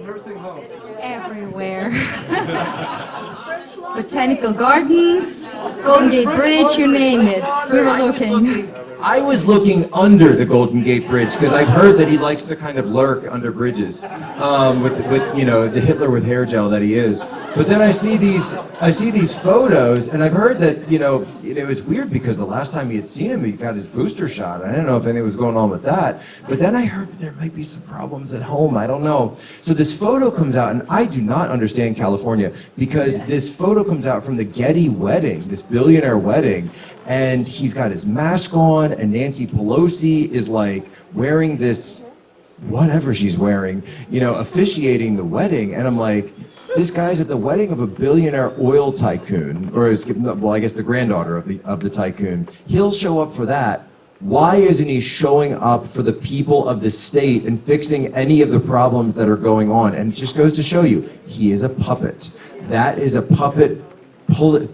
Nursing homes. Everywhere. Botanical gardens, Golden Gate Bridge, you name it. We were looking. I was looking under the Golden Gate Bridge because I've heard that he likes to kind of lurk under bridges, with you know, the Hitler with hair gel that he is. But then I see these photos, and I've heard that it was weird because the last time he had seen him, he got his booster shot. I didn't know if anything was going on with that. But then I heard that there might be some problems at home. I don't know. So this photo comes out, and I do not understand California because this photo comes out from the Getty wedding, this billionaire wedding. And he's got his mask on, and Nancy Pelosi is like wearing this, whatever she's wearing, officiating the wedding. And I'm like, this guy's at the wedding of a billionaire oil tycoon, or I guess the granddaughter of the tycoon. He'll show up for that. Why isn't he showing up for the people of the state and fixing any of the problems that are going on? And it just goes to show you, he is a puppet. That is a puppet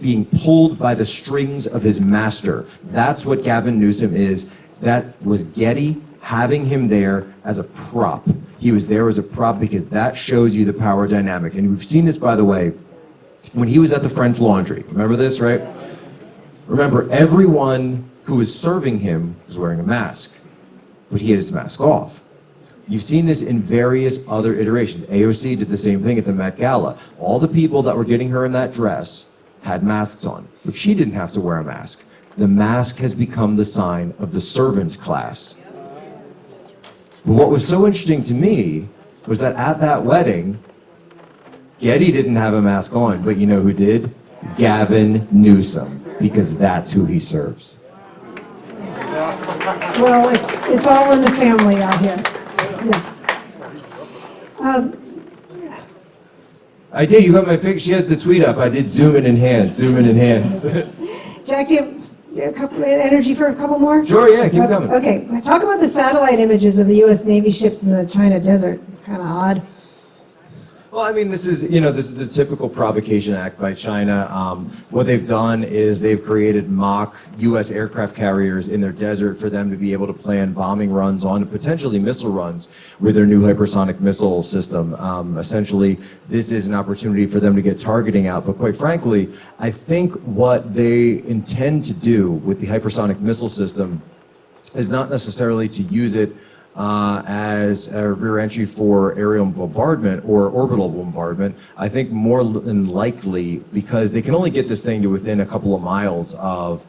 being pulled by the strings of his master. That's what Gavin Newsom is. That was Getty having him there as a prop. He was there as a prop because that shows you the power dynamic. And we've seen this, by the way, when he was at the French Laundry. Remember this, right? Remember, everyone who was serving him was wearing a mask, but he had his mask off. You've seen this in various other iterations. AOC did the same thing at the Met Gala. All the people that were getting her in that dress had masks on, but she didn't have to wear a mask. The mask has become the sign of the servant class. But what was so interesting to me was that at that wedding, Getty didn't have a mask on, but you know who did? Gavin Newsom, because that's who he serves. Well, it's all in the family out here. Yeah. I did. You got my picture. She has the tweet up. I did zoom in enhance. Jack, do you have a couple energy for a couple more? Sure, yeah, keep coming. Okay, talk about the satellite images of the U.S. Navy ships in the China desert. Kind of odd. Well, I mean, this is a typical provocation act by China. What they've done is they've created mock U.S. aircraft carriers in their desert for them to be able to plan bombing runs on, potentially missile runs with their new hypersonic missile system. Essentially, this is an opportunity for them to get targeting out. But quite frankly, I think what they intend to do with the hypersonic missile system is not necessarily to use it as a rear entry for aerial bombardment or orbital bombardment. I think more than likely, because they can only get this thing to within a couple of miles of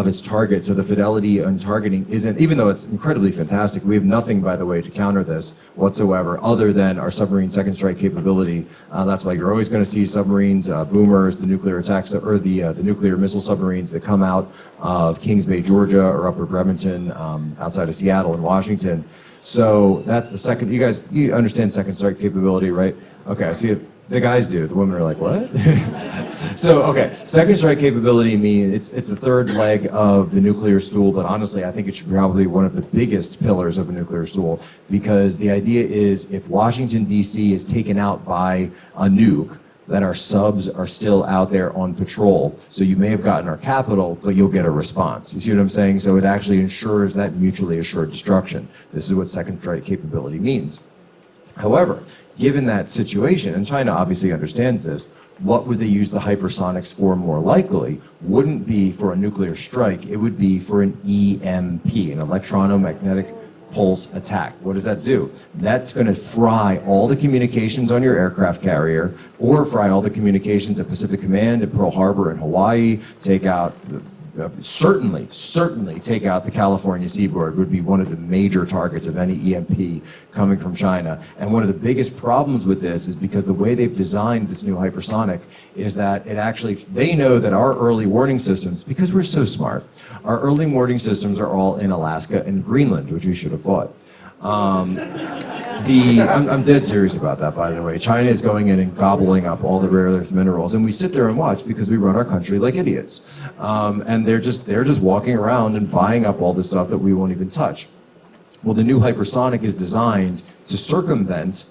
its target, so the fidelity on targeting isn't, even though it's incredibly fantastic, we have nothing, by the way, to counter this whatsoever, other than our submarine second strike capability. That's why you're always going to see submarines, boomers, the nuclear attacks, or the nuclear missile submarines that come out of Kings Bay, Georgia, or Upper Bremerton, outside of Seattle and Washington. So that's the second. You guys, you understand second strike capability, right? Okay, I see it. The guys do. The women are like, what? So, okay, second strike capability means it's the third leg of the nuclear stool, but honestly, I think it should probably be one of the biggest pillars of a nuclear stool, because the idea is if Washington, D.C. is taken out by a nuke, that our subs are still out there on patrol. So you may have gotten our capital, but you'll get a response. You see what I'm saying? So it actually ensures that mutually assured destruction. This is what second strike capability means. However, given that situation, and China obviously understands this, what would they use the hypersonics for more likely? Wouldn't be for a nuclear strike, it would be for an EMP, an electromagnetic pulse attack. What does that do? That's going to fry all the communications on your aircraft carrier, or fry all the communications at Pacific Command at Pearl Harbor in Hawaii, take out certainly take out the California seaboard. Would be one of the major targets of any EMP coming from China. And one of the biggest problems with this is because the way they've designed this new hypersonic is that it actually, they know that our early warning systems, because we're so smart, our early warning systems are all in Alaska and Greenland, which we should have bought. I'm dead serious about that, by the way. China is going in and gobbling up all the rare earth minerals, and we sit there and watch because we run our country like idiots. And they're just walking around and buying up all this stuff that we won't even touch. Well, the new hypersonic is designed to circumvent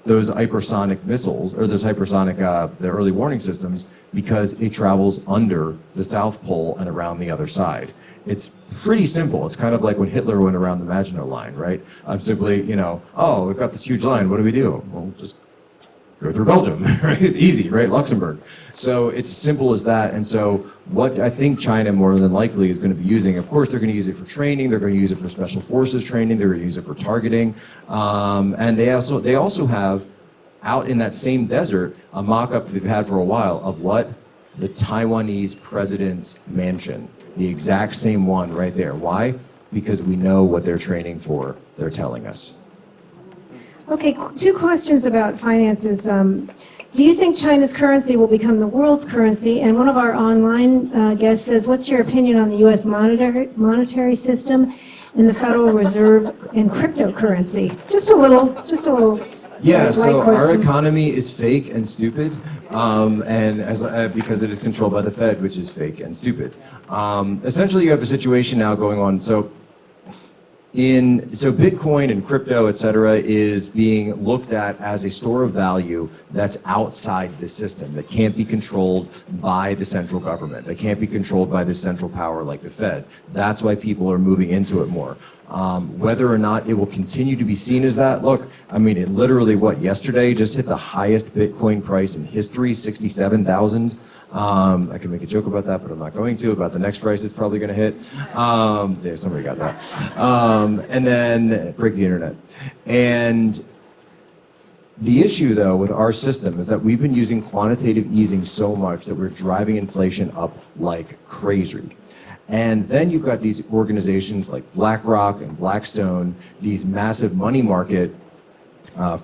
those hypersonic missiles, or those hypersonic, the early warning systems, because it travels under the South Pole and around the other side. It's pretty simple. It's kind of like when Hitler went around the Maginot Line, right? I'm simply, oh, we've got this huge line. What do we do? Well, just go through Belgium, right? It's easy, right? Luxembourg. So it's as simple as that. And so what I think China more than likely is going to be using, of course, they're going to use it for training. They're going to use it for special forces training. They're going to use it for targeting. And they also have out in that same desert a mock-up that they've had for a while of what? The Taiwanese president's mansion. The exact same one right there. Why? Because we know what they're training for. They're telling us. Okay, two questions about finances. Do you think China's currency will become the world's currency? And one of our online guests says, what's your opinion on the U.S. monetary system and the Federal Reserve and cryptocurrency? Just a little. Yeah, so question. our economy is fake and stupid, because it is controlled by the Fed, which is fake and stupid. Essentially, you have a situation now going on. So Bitcoin and crypto, et cetera, is being looked at as a store of value that's outside the system, that can't be controlled by the central government, that can't be controlled by the central power like the Fed. That's why people are moving into it more. Whether or not it will continue to be seen as that, look, I mean, it literally, yesterday just hit the highest Bitcoin price in history, 67,000. I can make a joke about that, but I'm not going to, about the next price it's probably going to hit. Yeah, somebody got that. And then break the internet. And the issue, though, with our system is that we've been using quantitative easing so much that we're driving inflation up like crazy. And then you've got these organizations like BlackRock and Blackstone, these massive money market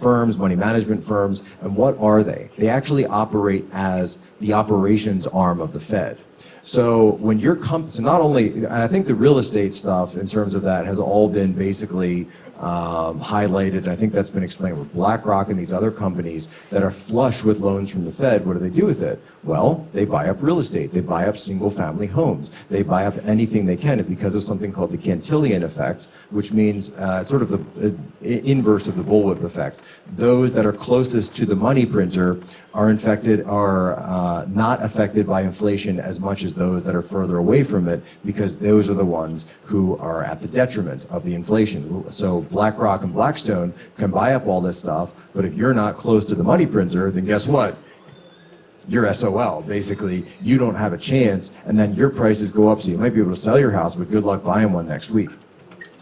firms, money management firms, and what are they? They actually operate as the operations arm of the Fed. So when your so not only, and I think the real estate stuff in terms of that has all been basically highlighted, and I think that's been explained with BlackRock and these other companies that are flush with loans from the Fed. What do they do with it? Well, they buy up real estate. They buy up single-family homes. They buy up anything they can, and because of something called the Cantillon effect, which means sort of the inverse of the bullwhip effect. Those that are closest to the money printer are not affected by inflation as much as those that are further away from it, because those are the ones who are at the detriment of the inflation. So BlackRock and Blackstone can buy up all this stuff, but if you're not close to the money printer, then guess what? You're SOL. Basically, you don't have a chance, and then your prices go up, so you might be able to sell your house, but good luck buying one next week.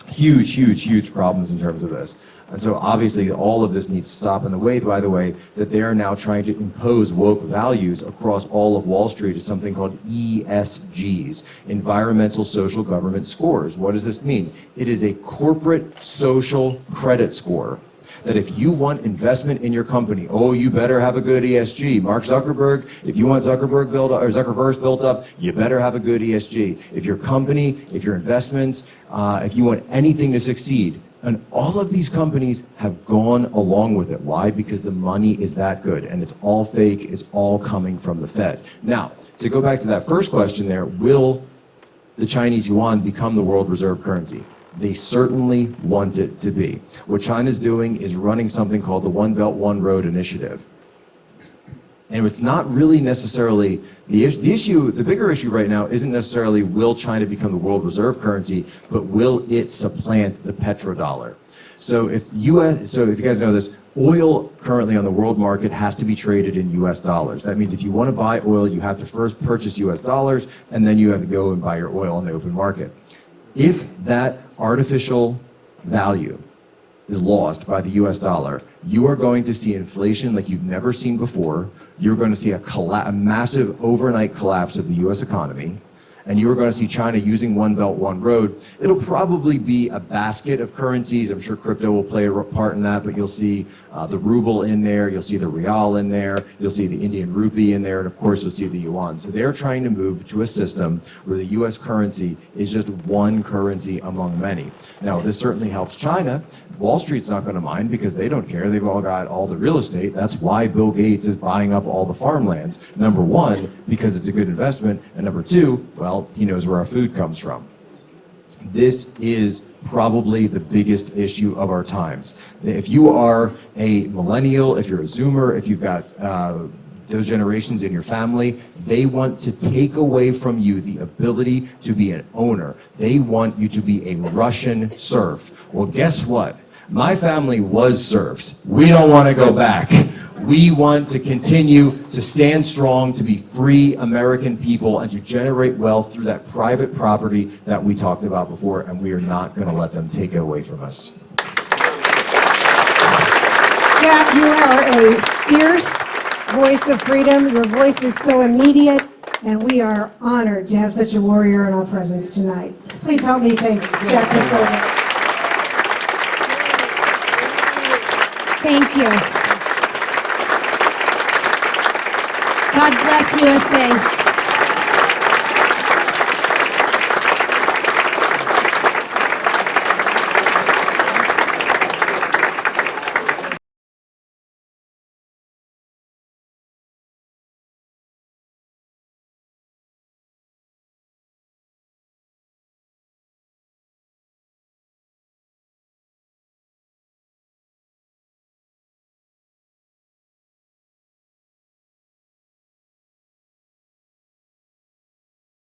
Huge, huge, huge problems in terms of this. And so obviously all of this needs to stop. And the way, by the way, that they are now trying to impose woke values across all of Wall Street is something called ESGs, environmental social government scores. What does this mean? It is a corporate social credit score. That if you want investment in your company, oh, you better have a good ESG. Mark Zuckerberg, if you want Zuckerverse built up, you better have a good ESG. If your company, if your investments, if you want anything to succeed, And all of these companies have gone along with it. Why? Because the money is that good, and it's all fake, it's all coming from the Fed. Now, to go back to that first question there, will the Chinese yuan become the world reserve currency? They certainly want it to be. What China's doing is running something called the One Belt, One Road initiative. And it's not really necessarily, the issue, the bigger issue right now isn't necessarily will China become the world reserve currency, but will it supplant the petrodollar? So if you guys know this, oil currently on the world market has to be traded in US dollars. That means if you want to buy oil, you have to first purchase US dollars, and then you have to go and buy your oil on the open market. If that artificial value is lost by the US dollar, you are going to see inflation like you've never seen before. You're going to see a massive overnight collapse of the US economy, and you are going to see China using One Belt, One Road. It'll probably be a basket of currencies. I'm sure crypto will play a part in that, but you'll see the ruble in there, you'll see the real in there, you'll see the Indian rupee in there, and of course you'll see the yuan. So they're trying to move to a system where the US currency is just one currency among many. Now, this certainly helps China. Wall Street's not going to mind because they don't care. They've all got all the real estate. That's why Bill Gates is buying up all the farmlands. Number one, because it's a good investment, and number two, well, he knows where our food comes from. This is probably the biggest issue of our times. If you are a millennial, if you're a Zoomer, if you've got those generations in your family, they want to take away from you the ability to be an owner. They want you to be a Russian serf. Well, guess what? My family was serfs. We don't want to go back. We want to continue to stand strong, to be free American people, and to generate wealth through that private property that we talked about before, and we are not going to let them take it away from us. Jack, you are a fierce voice of freedom. Your voice is so immediate, and we are honored to have such a warrior in our presence tonight. Please help me thank Jack Posobiec. Thank you. God bless USA.